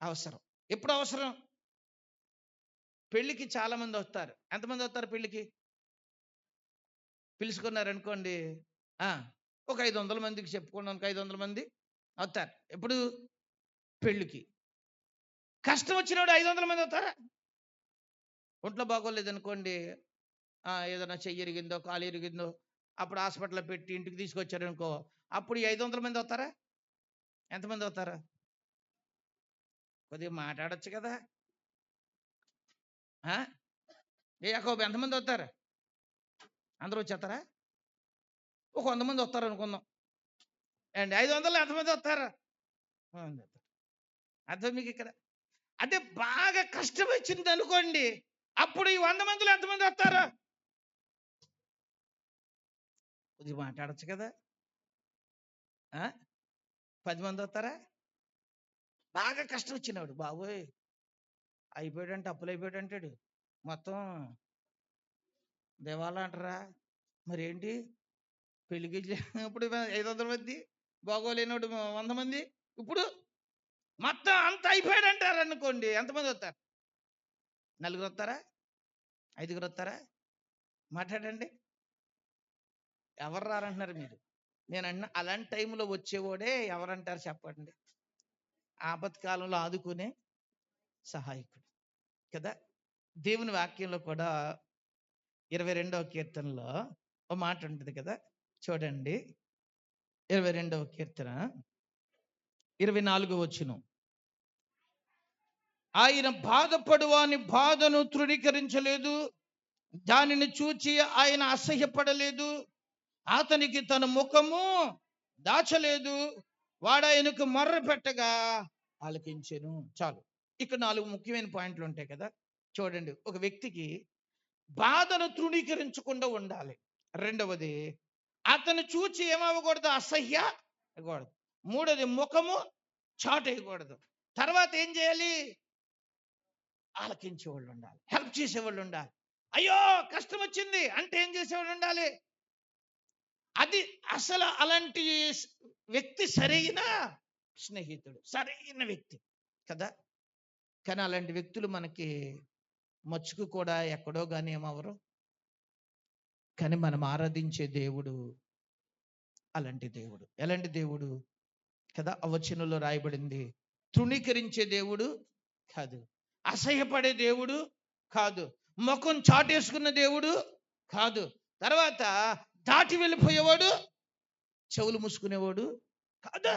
అవసరం. ఎప్పుడు అవసరం? పెళ్లికి చాలా మంది వస్తారు. ఎంతమంది వస్తారు పెళ్లికి? పిలుచుకున్నారనుకోండి, ఒక 500 మందికి చెప్పుకున్నాను, 500 మంది వస్తారు. ఎప్పుడు? పెళ్ళికి. కష్టం వచ్చినప్పుడు 500 మంది వస్తారా? ఒంట్లో బాగోలేదనుకోండి, ఏదైనా చెయ్యి ఇరిగిందో కాలు ఇరిగిందో అప్పుడు హాస్పిటల్లో పెట్టి ఇంటికి తీసుకొచ్చారనుకో, అప్పుడు 500 మంది వస్తారా? ఎంతమంది వస్తారా? కొద్దిగా మాట్లాడచ్చు కదా. యాకోబు ఎంతమంది వస్తారు? అందరూ వచ్చేస్తారా? ఒక 100 మంది వస్తారు అనుకుందాం అండి. 500 ఎంతమంది వస్తారా? అర్థం మీకు ఇక్కడ? అదే బాగా కష్టం వచ్చింది అనుకోండి, అప్పుడు ఈ 100 మందిలో ఎంతమంది వస్తారా? కొద్దిగా మాట్లాడచ్చు కదా. 10 మంది వస్తారా? బాగా కష్టం వచ్చినాడు, బాబోయ్ అయిపోయాడంటే, అప్పులు అయిపోయాడు అంటాడు, మొత్తం దేవాలా అంటారా. మరి ఏంటి పెళ్ళికి ఇప్పుడు 500 మంది, బాగోలేనోడు 100 మంది, ఇప్పుడు మొత్తం అంత అయిపోయాడు అంటారు అనుకోండి, ఎంతమంది వస్తారు? 4 వస్తారా? 5 వస్తారా? మాట్లాడండి. ఎవరు రారంటున్నారు మీరు? నేను అన్న అలాంటి టైంలో వచ్చేవాడే ఎవరంటారు చెప్పండి? ఆపత్కాలంలో ఆదుకునే సహాయకుడు కదా. దేవుని వాక్యంలో కూడా 22వ కీర్తనలో ఒక మాట ఉంటుంది కదా, చూడండి. 22వ కీర్తన 24వ వచనం. ఆయన బాధపడువాని బాధను తృణీకరించలేదు, దానిని చూచి ఆయన అసహ్యపడలేదు, అతనికి తన ముఖము దాచలేదు, వాడాయనకు మొర్ర పెట్టగా ఆలకించెను. చాలు, ఇక్కడ 4 ముఖ్యమైన పాయింట్లు ఉంటాయి కదా. చూడండి, ఒక వ్యక్తికి బాధను తృణీకరించకుండా ఉండాలి. రెండవది, అతను చూచి ఏమవ్వకూడదు? అసహ్యకూడదు. మూడోది, ముఖము చాటేయకూడదు. తర్వాత ఏం చేయాలి? ఆలకించేవాళ్ళు ఉండాలి, హెల్ప్ చేసేవాళ్ళు ఉండాలి. అయ్యో కష్టం వచ్చింది అంటే ఏం చేసేవాళ్ళు ఉండాలి? అది అసలు అలాంటి వ్యక్తి సరైన స్నేహితుడు, సరైన వ్యక్తి కదా. కానీ అలాంటి వ్యక్తులు మనకి మచ్చుకు కూడా ఎక్కడో కానీ ఏమవరు. కానీ మనం ఆరాధించే దేవుడు అలాంటి దేవుడు. ఎలాంటి దేవుడు కదా? ఆ వచనంలో రాయబడింది, తృణీకరించే దేవుడు కాదు, అసహ్యపడే దేవుడు కాదు, ముఖం చాటేసుకున్న దేవుడు కాదు, తర్వాత దాటి వెళ్ళిపోయేవాడు, చెవులు మూసుకునేవాడు కాదా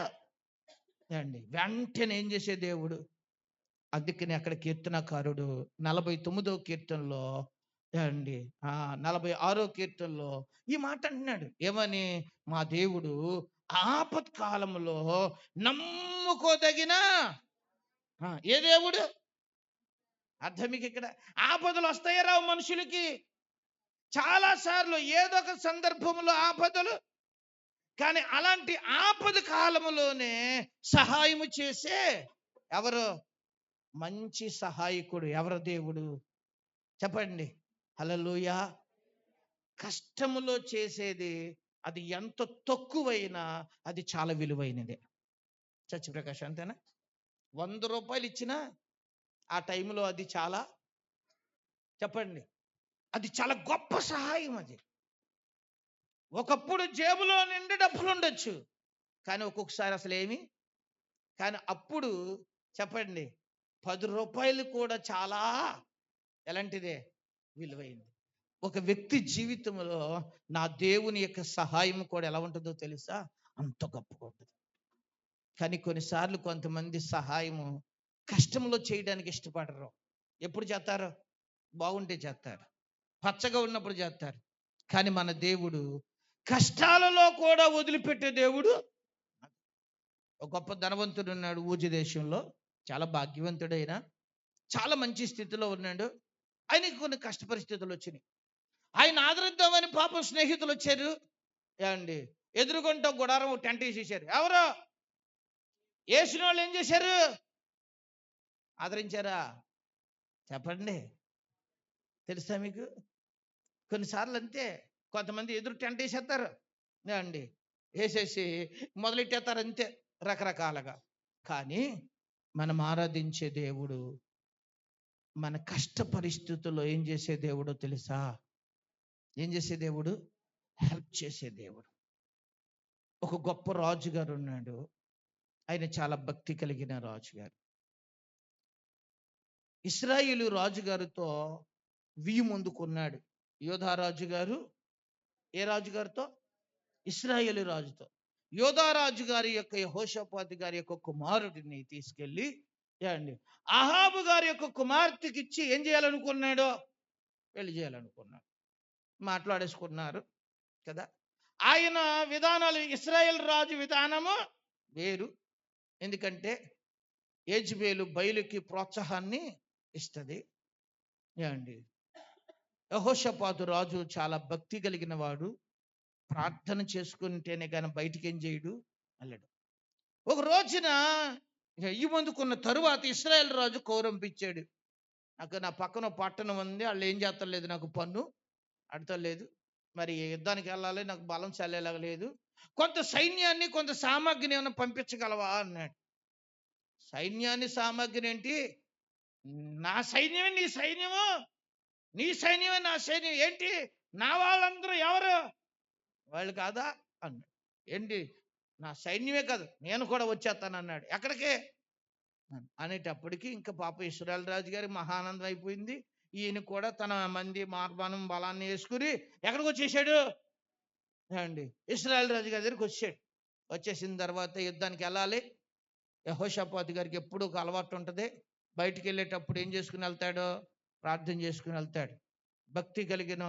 అండి. వెంటనే ఏం చేసే దేవుడు. అందుకని అక్కడ కీర్తనకారుడు 49వ కీర్తనలో అండి 46వ కీర్తనలో ఈ మాట అంటున్నాడు. ఏమని? మా దేవుడు ఆపత్కాలంలో నమ్ముకోదగిన. ఏ దేవుడు? అర్థం మీకు ఇక్కడ? ఆపదలు వస్తాయా రావు మనుషులకి? చాలా సార్లు ఏదో ఒక సందర్భంలో ఆపదలు, కానీ అలాంటి ఆపద కాలములోనే సహాయము చేసే ఎవరు? మంచి సహాయకుడు ఎవరు? దేవుడు. చెప్పండి. హల్లెలూయా. కష్టములో చేసేది అది ఎంత తక్కువైనా అది చాలా విలువైనదే. చచ్చి ప్రకాష్ అంతేనా? 100 రూపాయలు ఇచ్చినా ఆ టైంలో అది చాలా, చెప్పండి, అది చాలా గొప్ప సహాయం. అది ఒకప్పుడు జేబులో నిండి డబ్బులు ఉండొచ్చు, కానీ ఒక్కొక్కసారి అసలు ఏమి, కానీ అప్పుడు, చెప్పండి, 10 రూపాయలు కూడా చాలా ఎలాంటిదే, విలువైంది. ఒక వ్యక్తి జీవితంలో నా దేవుని యొక్క సహాయం కూడా ఎలా ఉంటుందో తెలుసా? అంత గొప్పగా ఉంటుంది. కానీ కొన్నిసార్లు కొంతమంది సహాయము కష్టంలో చేయడానికి ఇష్టపడరు. ఎప్పుడు చేస్తారు? బాగుంటే చేస్తారు, పచ్చగా ఉన్నప్పుడు చేస్తారు. కానీ మన దేవుడు కష్టాలలో కూడా వదిలిపెట్టే దేవుడు. ఒక గొప్ప ధనవంతుడు ఉన్నాడు ఊజి దేశంలో, చాలా భాగ్యవంతుడైన, చాలా మంచి స్థితిలో ఉన్నాడు. ఆయనకి కొన్ని కష్ట పరిస్థితులు వచ్చినాయి. ఆయన ఆదరిద్దామని పాపం స్నేహితులు వచ్చారు. ఏమండి, ఎదురుగుంట గుడారం టెంట్ వేసేసారు. ఎవరో వేసిన వాళ్ళు ఏం చేశారు? ఆదరించారా? చెప్పండి. తెలుసా మీకు? కొన్నిసార్లు అంతే, కొంతమంది ఎదురు టెంట్ వేసేస్తారు అండి, వేసేసి మొదలెట్టేస్తారు అంతే రకరకాలుగా. కానీ మనం ఆరాధించే దేవుడు మన కష్ట పరిస్థితుల్లో ఏం చేసే దేవుడో తెలుసా? ఏం చేసే దేవుడు? హెల్ప్ చేసే దేవుడు. ఒక గొప్ప రాజుగారు ఉన్నాడు. ఆయన చాలా భక్తి కలిగిన రాజుగారు. ఇశ్రాయేలు రాజుగారితో ముందుకున్నాడు. యోధా రాజుగారు ఏ రాజుగారితో? ఇశ్రాయేలు రాజుతో. యోధారాజు గారి యొక్క యెహోషాపాతు గారి యొక్క కుమారుడిని తీసుకెళ్ళి ఏమండి అహాబు గారి యొక్క కుమార్తెకి ఇచ్చి ఏం చేయాలనుకున్నాడో? పెళ్లి చేయాలనుకున్నాడు. మాట్లాడేసుకున్నారు కదా. ఆయన విధానాలు, ఇశ్రాయేల్ రాజు విధానము వేరు. ఎందుకంటే యెజెబెలు బయలుకి ప్రోత్సాహాన్ని ఇస్తుంది. ఏమండి యెహోషాపాతు రాజు చాలా భక్తి కలిగిన వాడు. ప్రార్థన చేసుకుంటేనే కానీ బయటికి ఏం చేయడు, వెళ్ళడు. ఒక రోజున పొందుకున్న తరువాత ఇశ్రాయేల్ రాజు కౌరంపించాడు. నాకు నా పక్కన పట్టణం ఉంది, వాళ్ళు ఏం చేస్తలేదు, నాకు పన్ను అడతలేదు, మరి యుద్ధానికి వెళ్ళాలి, నాకు బలం చల్లేలాగా లేదు, కొంత సైన్యాన్ని కొంత సామాగ్రిని ఏమైనా పంపించగలవా అన్నాడు. సైన్యాన్ని సామాగ్రిని ఏంటి? నా సైన్యమే నీ సైన్యము, నీ సైన్యమే నా సైన్యం ఏంటి? నా వాళ్ళందరూ ఎవరు? వాళ్ళు కాదా అన్నాడు. ఏంటి? నా సైన్యమే కాదు, నేను కూడా వచ్చేస్తాను అన్నాడు. ఎక్కడికి అనేటప్పటికి ఇంకా పాప ఇశ్రాయేల్ రాజు గారి మహానందం అయిపోయింది. ఈయన కూడా తన మంది మార్బానం బలాన్ని వేసుకుని ఎక్కడికి వచ్చేసాడు అండి, ఇశ్రాయేల్ రాజు గారి దగ్గరికి వచ్చాడు. వచ్చేసిన తర్వాత యుద్ధానికి వెళ్ళాలి. యెహోషాపాతు గారికి ఎప్పుడు ఒక అలవాటు ఉంటుంది, బయటికి వెళ్ళేటప్పుడు ఏం చేసుకుని వెళ్తాడో? ప్రార్థన చేసుకుని వెళ్తాడు. భక్తి కలిగిన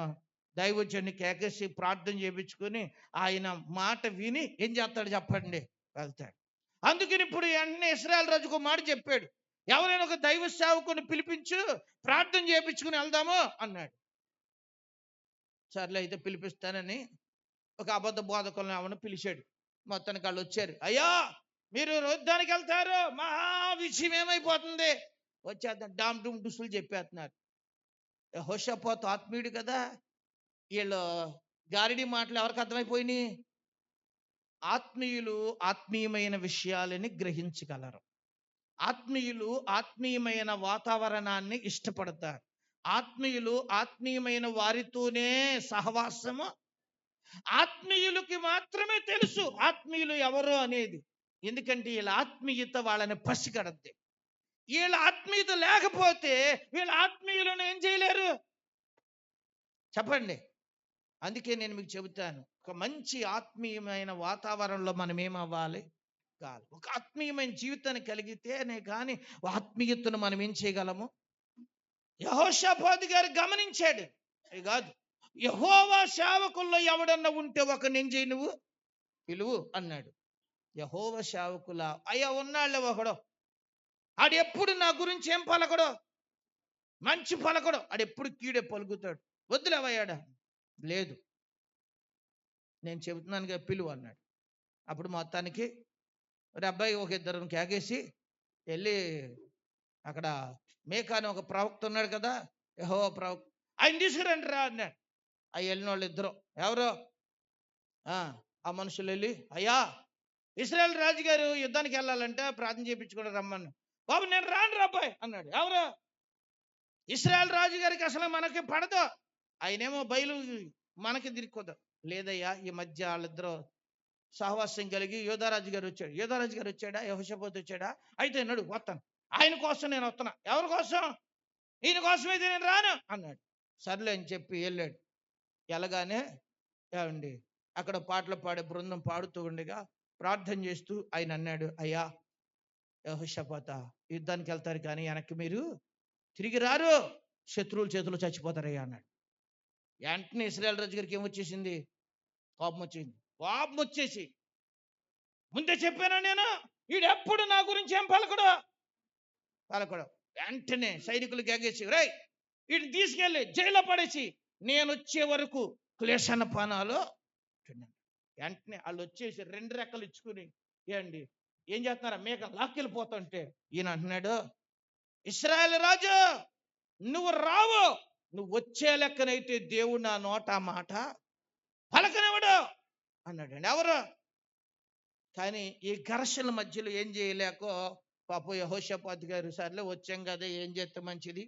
దైవజన్ని కేకేసి ప్రార్థన చేయించుకొని ఆయన మాట విని ఏం చేస్తాడు చెప్పండి? వెళ్తాడు. అందుకని ఇప్పుడు వెంటనే ఇశ్రాయేల్ రాజుకు మాట చెప్పాడు, ఎవరైనా ఒక దైవ సేవకుని పిలిపించు, ప్రార్థన చేయించుకుని వెళ్దాము అన్నాడు. సర్లే అయితే పిలిపిస్తానని ఒక అబద్ధ బోధకులను ఎవరిని పిలిచాడు. మొత్తానికి వాళ్ళు వచ్చారు. అయ్యా మీరు యుద్ధానికి వెళ్తారు, మహా విషయం ఏమైపోతుంది, వచ్చేద్దాం డామ్ డూమ్ డుసులు చెప్పేస్తున్నారు. యెహోషాపాతు ఆత్మీయుడు కదా, వీళ్ళు గారిడి మాటలు ఎవరికి అర్థమైపోయినాయి? ఆత్మీయులు ఆత్మీయమైన విషయాలని గ్రహించగలరు. ఆత్మీయులు ఆత్మీయమైన వాతావరణాన్ని ఇష్టపడతారు. ఆత్మీయులు ఆత్మీయమైన వారితోనే సహవాసము. ఆత్మీయులకి మాత్రమే తెలుసు ఆత్మీయులు ఎవరో అనేది. ఎందుకంటే వీళ్ళ ఆత్మీయత వాళ్ళని పసిగడద్ది. వీళ్ళ ఆత్మీయత లేకపోతే వీళ్ళ ఆత్మీయులను ఏం చేయలేరు, చెప్పండి. అందుకే నేను మీకు చెబుతాను, ఒక మంచి ఆత్మీయమైన వాతావరణంలో మనం ఏమవ్వాలి? కాదు. ఒక ఆత్మీయమైన జీవితాన్ని కలిగితేనే కానీ ఆత్మీయతను మనం ఏం చేయగలము? యెహోషాపాతు గారు గమనించాడు. అది కాదు, యెహోవా సేవకుల్లో ఎవడన్నా ఉంటే ఒకరిని ఏం చేయి, నువ్వు పిలువు అన్నాడు. యెహోవా సేవకుల అయ్యా ఉన్నాళ్ళే ఒకడు, ఆడెప్పుడు నా గురించి ఏం పలకడో, మంచి పలకడో, ఆడెప్పుడు కీడే పలుకుతాడు, వద్దులేవయ్యాడా, లేదు నేను చెబుతున్నానుగా పిలువు అన్నాడు. అప్పుడు మొత్తానికి మరి అబ్బాయి ఒక ఇద్దరిని కేకేసి వెళ్ళి అక్కడ మేకా అని ఒక ప్రవక్త ఉన్నాడు కదా, యెహోవా ప్రవక్త, ఆయన తీసుకురండి రా అన్నాడు. ఆ వెళ్ళిన వాళ్ళు ఇద్దరు ఎవరు, ఆ మనుషులు వెళ్ళి, అయ్యా ఇశ్రాయేల్ రాజుగారు యుద్ధానికి వెళ్ళాలంటే ప్రార్థన చేయించుకుని రమ్మను. బాబు నేను రాను రాబాయ్ అన్నాడు. ఎవరు? ఇశ్రాయేల్ రాజు గారికి అసలు మనకి పడదు, ఆయనేమో బయలు మనకి దిక్కుదు. లేదయ్యా, ఈ మధ్య వాళ్ళిద్దరు సహవాసం కలిగి యోధారాజు గారు వచ్చాడు. యోధారాజు గారు వచ్చాడా, యెహోషాపాతు వచ్చాడా? అయితే నడు వస్తాను, ఆయన కోసం నేను వస్తున్నా. ఎవరి కోసం? ఈయన కోసం అయితే నేను రాను అన్నాడు. సర్లే అని చెప్పి వెళ్ళాడు. వెళ్ళగానే ఏమండి అక్కడ పాటలు పాడే బృందం పాడుతూ ఉండగా ప్రార్థన చేస్తూ ఆయన అన్నాడు, అయ్యా యెహోషాపాతా, యుద్ధానికి వెళ్తారు కానీ వెనక్కి మీరు తిరిగి రారు, శత్రువుల చేతులు చచ్చిపోతారయ్యా అన్నాడు. వెంటనే ఇశ్రాయేల్ రాజు గారికి ఏమొచ్చేసింది? కోపం వచ్చింది. కోపం వచ్చేసి, ముందే చెప్పానా నేను, వీడెప్పుడు నా గురించి ఏం పలకడు. వెంటనే సైనికులు గేగేసి, రేయ్ వీటిని తీసుకెళ్ళి జైల్లో పడేసి నేను వచ్చే వరకు క్లేశన పానాలు. వెంటనే వాళ్ళు వచ్చేసి 2 రెక్కలు ఇచ్చుకుని ఏండి ఏం చేస్తున్నారా మేక లాక్కెళ్ళిపోతుంటే ఈయన అంటున్నాడు, ఇశ్రాయేల్ రాజు నువ్వు రావు, నువ్వు వచ్చే లెక్కనైతే దేవుడు నా నోట మాట పలకనివ్వడు అన్నాడండి. ఎవరు? కానీ ఈ ఘర్షణ మధ్యలో ఏం చేయలేకో పాపం యెహోషాపాతు గారు, సర్లే వచ్చాం కదా ఏం చేస్తే మంచిది,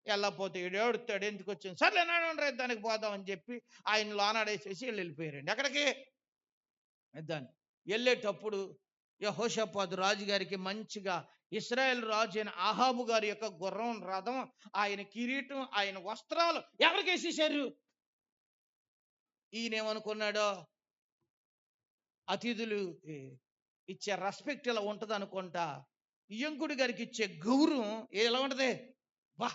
వెళ్ళకపోతే ఏడుతాడు, ఎందుకు వచ్చింది, సర్లే నాడు దానికి పోదాం అని చెప్పి ఆయన లోనాడేసేసి వెళ్ళిపోయారండి. ఎక్కడికి? దాన్ని వెళ్ళేటప్పుడు యెహోషాపాతు రాజు గారికి మంచిగా ఇశ్రాయేల్ రాజు అయిన ఆహాబు గారి యొక్క గుర్రం, రథం, ఆయన కిరీటం, ఆయన వస్త్రాలు ఎవరికి వేసేసారు? ఈయనేమనుకున్నాడో అతిథులు ఇచ్చే రెస్పెక్ట్ ఇలా ఉంటది అనుకుంటా, ఇయ్యంకుడి గారికి ఇచ్చే గౌరవం ఎలా ఉంటది, బా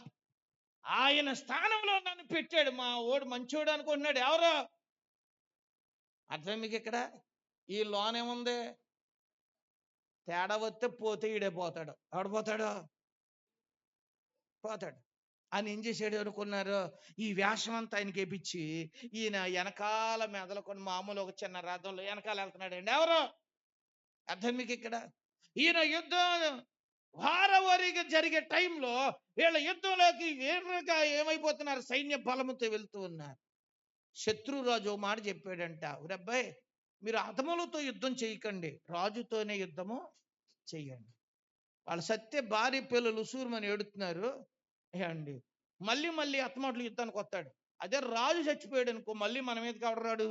ఆయన స్థానంలో నన్ను పెట్టాడు, మా ఓడు మంచోడు అనుకుంటున్నాడు. ఎవరు? అర్థం మీకు ఇక్కడ? ఈ లోనేముంది? తేడా వస్తే పోతే ఈడే పోతాడు. ఎవడు పోతాడు? పోతాడు అని ఏం చేశాడు అనుకున్నారు? ఈ వేషం అంతా ఆయనకి వేపించి ఈయన వెనకాల మెదలుకొని మామూలు ఒక చిన్న రథంలో వెనకాల వెళ్తున్నాడు అండి. ఎవరు? అర్థం మీకు ఇక్కడ? ఈయన యుద్ధం వారవారీగా జరిగే టైంలో వీళ్ళ యుద్ధంలోకి వేరుగా ఏమైపోతున్నారు? సైన్య బలముతో వెళ్తూ ఉన్నారు. శత్రురాజు ఓ మాట చెప్పాడంట, ఒరబ్బాయి మీరు అధములతో యుద్ధం చేయకండి, రాజుతోనే యుద్ధము చెయ్యండి. వాళ్ళ సత్య భార్య పిల్లలు సూర్మని ఏడుతున్నారు అండి. మళ్ళీ మళ్ళీ అత్తమాటలు యుద్ధానికి వస్తాడు. అదే రాజు చచ్చిపోయాడు అనుకో, మళ్ళీ మన మీదకి ఎవడరాడు.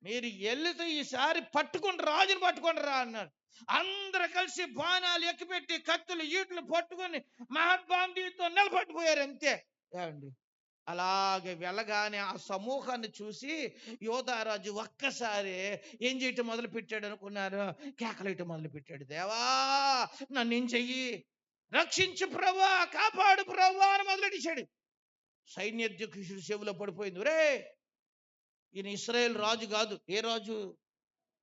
మీరు వెళ్తే ఈసారి పట్టుకుని రాజుని పట్టుకొని రా అన్నాడు. అందరూ కలిసి బాణాలు ఎక్కిపెట్టి కత్తులు ఈట్లు పట్టుకొని మహాత్మాండితో నిలబడిపోయారు అంతే ఏమండి. అలాగే వెళ్ళగానే ఆ సమూహాన్ని చూసి యోధారాజు ఒక్కసారి ఏం చేయటం మొదలు పెట్టాడు అనుకున్నారు? కేకలేయటం మొదలు పెట్టాడు. దేవా నన్ను ఏం చెయ్యి, రక్షించు ప్రభా, కాపాడు ప్రభా అని మొదలెట్టాడు. సైన్యాధ్యక్షుడు చెవిలో పడిపోయింది, రే ఈయన ఇశ్రాయేల్ రాజు కాదు. ఏ రాజు?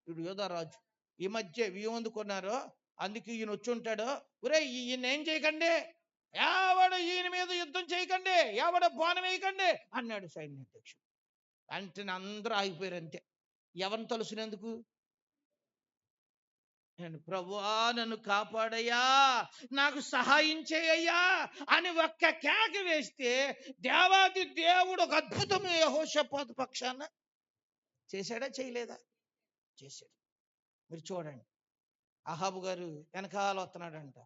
వీడు యోధారాజు. ఈ మధ్య ఏమందుకున్నారో అందుకే ఈయన వచ్చి ఉంటాడు. ఒరే ఈయన ఏం చేయకండి, ఎవడు ఈయన మీద యుద్ధం చేయకండి, ఎవడ బాణం వేయకండి అన్నాడు సైన్యాధ్యక్షుడు. వెంటనే అందరూ ఆగిపోయారు అంతే. ఎవరిని తలుసినందుకు? నేను ప్రభువా నన్ను కాపాడయ్యా, నాకు సహాయం చేయయ్యా అని ఒక్క కేక వేస్తే దేవాది దేవుడు ఒక అద్భుతం యెహోషాపాతు పక్షాన చేశాడా చేయలేదా? చేశాడు. మీరు చూడండి, అహాబు గారు వెనకాల వస్తున్నాడంట.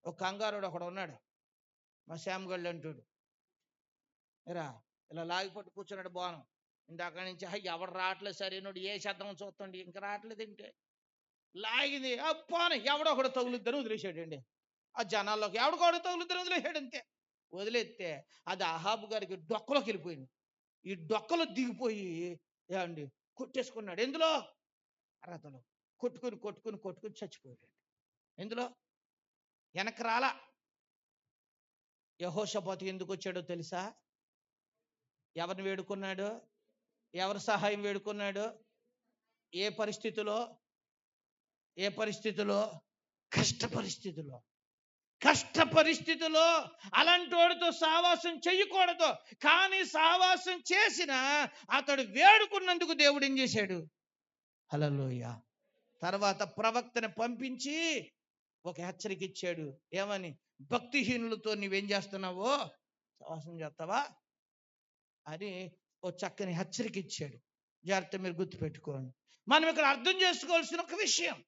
ఒక కంగారుడు ఒకడు ఉన్నాడు, మా శ్యామగళ్ళు అంటాడు, ఎరా ఇలా లాగిపట్టు కూర్చున్నాడు బాణం. ఇందాక నుంచి ఎవడు రావట్లేదు సరైనడు, ఏ శబ్దం చూస్తుండే ఇంకా రావట్లేదు ఇంటే లాగింది అప్పాను ఎవడో ఒకడు తగులుద్దని వదిలేసాడండి. ఆ జనాల్లోకి ఎవడొకడు తగులుద్దని వదిలేసాడు అంతే. వదిలేస్తే అది అహాబు గారికి డొక్కలోకి వెళ్ళిపోయింది. ఈ డొక్కలో దిగిపోయి ఏమండి కొట్టేసుకున్నాడు. ఎందులో? రథంలో. కొట్టుకుని కొట్టుకుని కొట్టుకుని చచ్చిపోయాడు. ఎందులో? వెనక రాలా. యెహోషాపాతు ఎందుకు వచ్చాడో తెలుసా? ఎవరిని వేడుకున్నాడు? ఎవరి సహాయం వేడుకున్నాడు? ఏ పరిస్థితిలో? ఏ పరిస్థితిలో? కష్ట పరిస్థితిలో. కష్ట పరిస్థితిలో అలాంటి వాడితో సావాసం చెయ్యకూడదు. కానీ సావాసం చేసిన అతడు వేడుకున్నందుకు దేవుడు ఏం చేశాడు? హల్లెలూయా. తర్వాత ప్రవక్తని పంపించి ఒక హెచ్చరిక ఇచ్చాడు. ఏమని? భక్తిహీనులతో నువ్వేం చేస్తున్నావో సహవాసం చేస్తావా అని ఓ చక్కని హెచ్చరిక ఇచ్చాడు. జాగ్రత్త, మీరు గుర్తుపెట్టుకోండి. మనం ఇక్కడ అర్థం చేసుకోవాల్సిన ఒక విషయం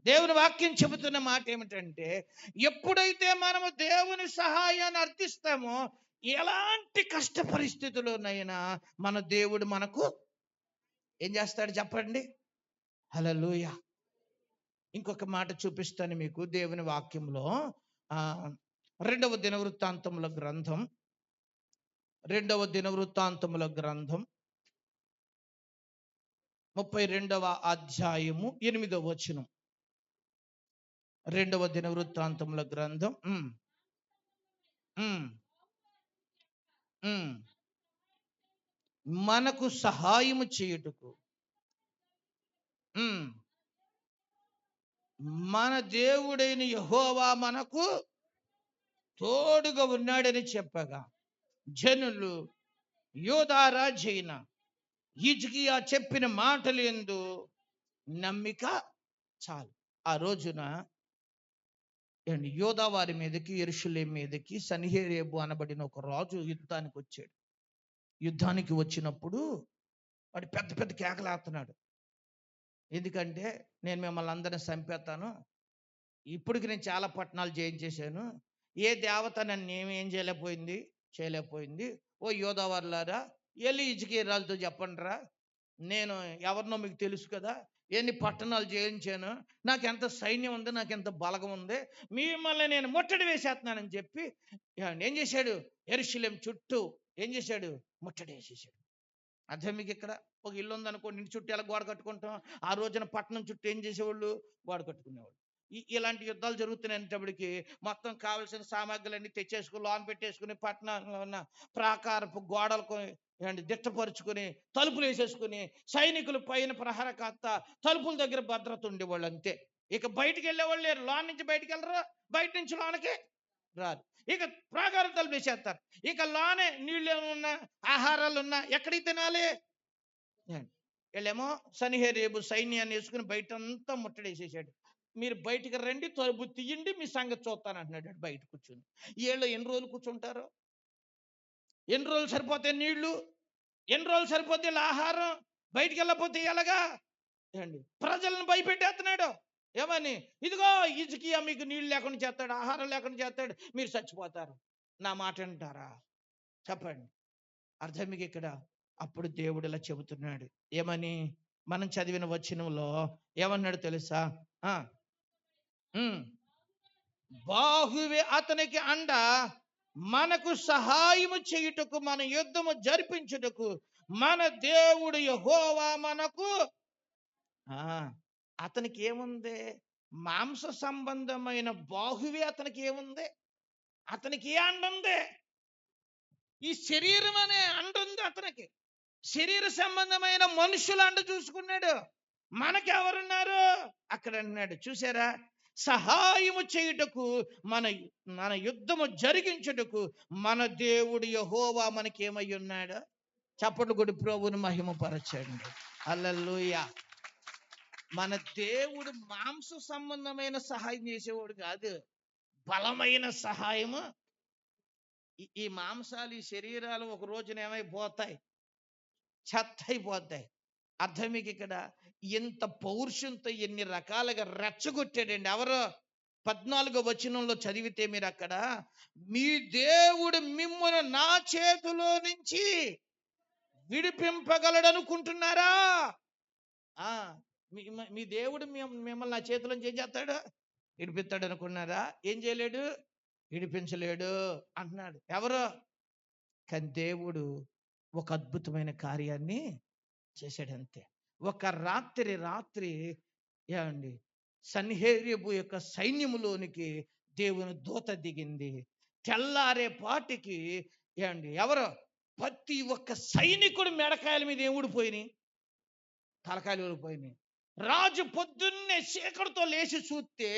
దేవుని వాక్యం చెబుతున్న మాట ఏమిటంటే, ఎప్పుడైతే మనము దేవుని సహాయాన్ని అర్థిస్తామో ఎలాంటి కష్ట పరిస్థితుల్లోనైనా మన దేవుడు మనకు ఏం చేస్తాడు చెప్పండి? హల్లెలూయా. ఇంకొక మాట చూపిస్తాను మీకు దేవుని వాక్యంలో. రెండవ దినవృత్తాంతముల గ్రంథం 32వ అధ్యాయము 8వ వచనం. రెండవ దినవృత్తాంతముల గ్రంథం మనకు సహాయము చేయుటకు మన దేవుడైన యెహోవా మనకు తోడుగా ఉన్నాడని చెప్పగా, జనులు యూదా రాజైన హిజ్కియా చెప్పిన మాటలు యందు నమ్మిక చాలు. ఆ రోజున యూదా వారి మీదకి, యెరూషలేం మీదకి సన్హెరీబు అనబడిన ఒక రాజు యుద్ధానికి వచ్చాడు. యుద్ధానికి వచ్చినప్పుడు వాడు పెద్ద పెద్ద కేకలేస్తున్నాడు. ఎందుకంటే, నేను మిమ్మల్ని అందరిని చంపేస్తాను, ఇప్పటికి నేను చాలా పట్టణాలు జయించేశాను, ఏ దేవత నన్ను ఏం చేయలేకపోయింది. ఓ యూదా వారులారా, వెళ్ళి హిజ్కియా రాజుతో చెప్పండిరా, నేను ఎవరినో మీకు తెలుసు కదా, ఎన్ని పట్టణాలు జయించాను, నాకు ఎంత సైన్యం ఉంది, నాకు ఎంత బలగం ఉంది, మిమ్మల్ని నేను ముట్టడి వేసేస్తున్నానని చెప్పి ఏం చేశాడు? యెరూషలేం చుట్టూ ఏం చేశాడు? ముట్టడి వేసేసాడు. అర్థం మీకు? ఇక్కడ ఒక ఇల్లు ఉందనుకోండి, ఇంటి చుట్టూ ఎలా గోడ కట్టుకుంటాం? ఆ రోజున పట్టణం చుట్టూ ఏం చేసేవాళ్ళు? గోడ కట్టుకునేవాళ్ళు. ఇలాంటి యుద్ధాలు జరుగుతున్నప్పటికీ మొత్తం కావలసిన సామాగ్రులన్నీ తెచ్చేసుకుని లోన్ పెట్టేసుకుని పట్టణంలో ఉన్న ప్రాకారపు గోడలకు దిట్టపరుచుకుని తలుపులు వేసేసుకుని సైనికులు పైన ప్రహర కాస్త తలుపుల దగ్గర భద్రత ఉండేవాళ్ళు అంతే. ఇక బయటికి వెళ్ళేవాళ్ళు లేరు. లోన్ నుంచి బయటికి వెళ్ళరు, బయట నుంచి లోనకి రారు. ఇక ప్రాకారం తలుపు వేసేస్తారు. ఇక లోనే నీళ్ళు ఏమన్నా ఆహారాలు ఉన్నా ఎక్కడికి తినాలి? వీళ్ళేమో సన్హెరీబు సైన్యాన్ని వేసుకుని బయటంతా ముట్టడేసేసాడు. మీరు బయటికి రండి, తలుపు తీయండి, మీ సంగతి చూస్తాను అంటున్నాడు బయట కూర్చుని. వీళ్ళు ఎన్ని రోజులు కూర్చుంటారు? ఎన్ని రోజులు సరిపోతాయి నీళ్లు? ఎన్ని రోజులు సరిపోతే ఆహారం? బయటికి వెళ్ళకపోతే ఎలాగా? ప్రజలను భయపెట్టేస్తున్నాడు. ఏమని? ఇదిగో హిజ్కియా మీకు నీళ్లు లేకుండా చేస్తాడు, ఆహారం లేకుండా చేస్తాడు, మీరు చచ్చిపోతారు. నా మాట అంటారా? చెప్పండి. అర్థం మీకు ఇక్కడ? అప్పుడు దేవుడు ఇలా చెబుతున్నాడు. ఏమని? మనం చదివిన వచనంలో ఏమన్నాడు తెలుసా? బాహువే అతనికి అండ, మనకు సహాయము చేయుటకు, మన యుద్ధము జరిపించుటకు మన దేవుడు యెహోవా మనకు. అతనికి ఏముంది? మాంస సంబంధమైన బాహువే అతనికి ఏముంది? అతనికి ఏ అండ ఉంది? ఈ శరీరం అనే అండ ఉంది అతనికి. శరీర సంబంధమైన మనుషుల అండ చూసుకున్నాడు. మనకెవరున్నారు? అక్కడ అన్నాడు, చూసారా? సహాయము చేయుటకు, మన యుద్ధము జరిగించుటకు మన దేవుడు యెహోవా మనకేమై ఉన్నాడు? చప్పట్లు కొట్టి ప్రభువుని మహిమపరచండి. హల్లెలూయా. మన దేవుడు మాంస సంబంధమైన సహాయం చేసేవాడు కాదు, బలమైన సహాయము. ఈ మాంసాలు, ఈ శరీరాలు ఒక రోజున ఏమైపోతాయి? చెత్త అయిపోతాయి. అర్థం మీకు ఇక్కడ? ఎంత పౌరుషంతో ఎన్ని రకాలుగా రెచ్చగొట్టాడండి. ఎవరు? 14వ వచనంలో చదివితే మీరు అక్కడ, మీ దేవుడు మిమ్మును నా చేతిలో నుంచి విడిపింపగలడనుకుంటున్నారా? మీ దేవుడు మిమ్మల్ని నా చేతిలో నుంచి ఏం చేస్తాడు? విడిపిస్తాడు అనుకున్నారా? ఏం చేయలేడు, విడిపించలేడు అంటున్నాడు. ఎవరు? కానీ దేవుడు ఒక అద్భుతమైన కార్యాన్ని చేశాడంతే. ఒక రాత్రి ఏమండి, సన్హెరీబు యొక్క సైన్యములోనికి దేవుని దూత దిగింది. తెల్లారే పాటికి ఏమండి, ఎవరు? ప్రతి ఒక్క సైనికుడు మెడకాయల మీద ఏం ఊడిపోయినాయి? తలకాయలు ఊడిపోయినాయి. రాజు పొద్దున్నే చీకటితో లేచి చూస్తే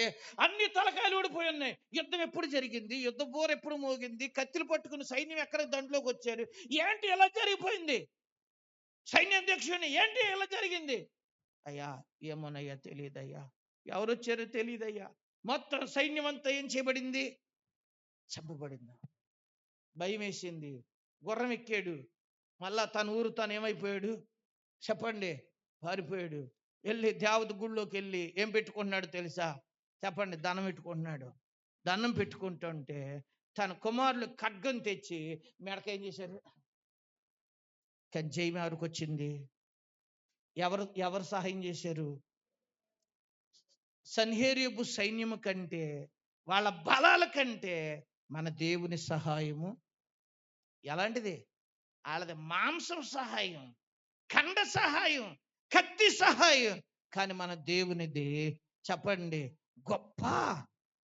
అన్ని తలకాయలు ఊడిపోయి ఉన్నాయి. యుద్ధం ఎప్పుడు జరిగింది? యుద్ధ బోర్ ఎప్పుడు మోగింది? కత్తులు పట్టుకుని సైన్యం ఎక్కడ దంట్లోకి వచ్చారు? ఏంటి ఎలా జరిగిపోయింది? సైన్యాధ్యక్షుని ఏంటి ఎలా జరిగింది? అయ్యా ఏమోనయ్యా తెలియదయ్యా, ఎవరు వచ్చారో తెలియదయ్యా, మొత్తం సైన్యం అంతా ఏం చేయబడింది? చంపబడింది. భయం వేసింది. గుర్రం ఎక్కాడు. మళ్ళా తన ఊరు తను ఏమైపోయాడు చెప్పండి? పారిపోయాడు. వెళ్ళి దేవత గుళ్ళోకి వెళ్ళి ఏం పెట్టుకుంటున్నాడు తెలుసా? చెప్పండి. దండం పెట్టుకుంటున్నాడు. దండం పెట్టుకుంటుంటే తన కుమారులు ఖడ్గం తెచ్చి మెడక ఏం చేశారు? కానీ జయం ఎవరికి వచ్చింది? ఎవరు ఎవరు సహాయం చేశారు? సన్హేరీబు సైన్యము కంటే, వాళ్ళ బలాల కంటే మన దేవుని సహాయము ఎలాంటిది? వాళ్ళది మాంసం సహాయం, ఖండ సహాయం, కత్తి సహాయం. కానీ మన దేవునిది చెప్పండి గొప్ప.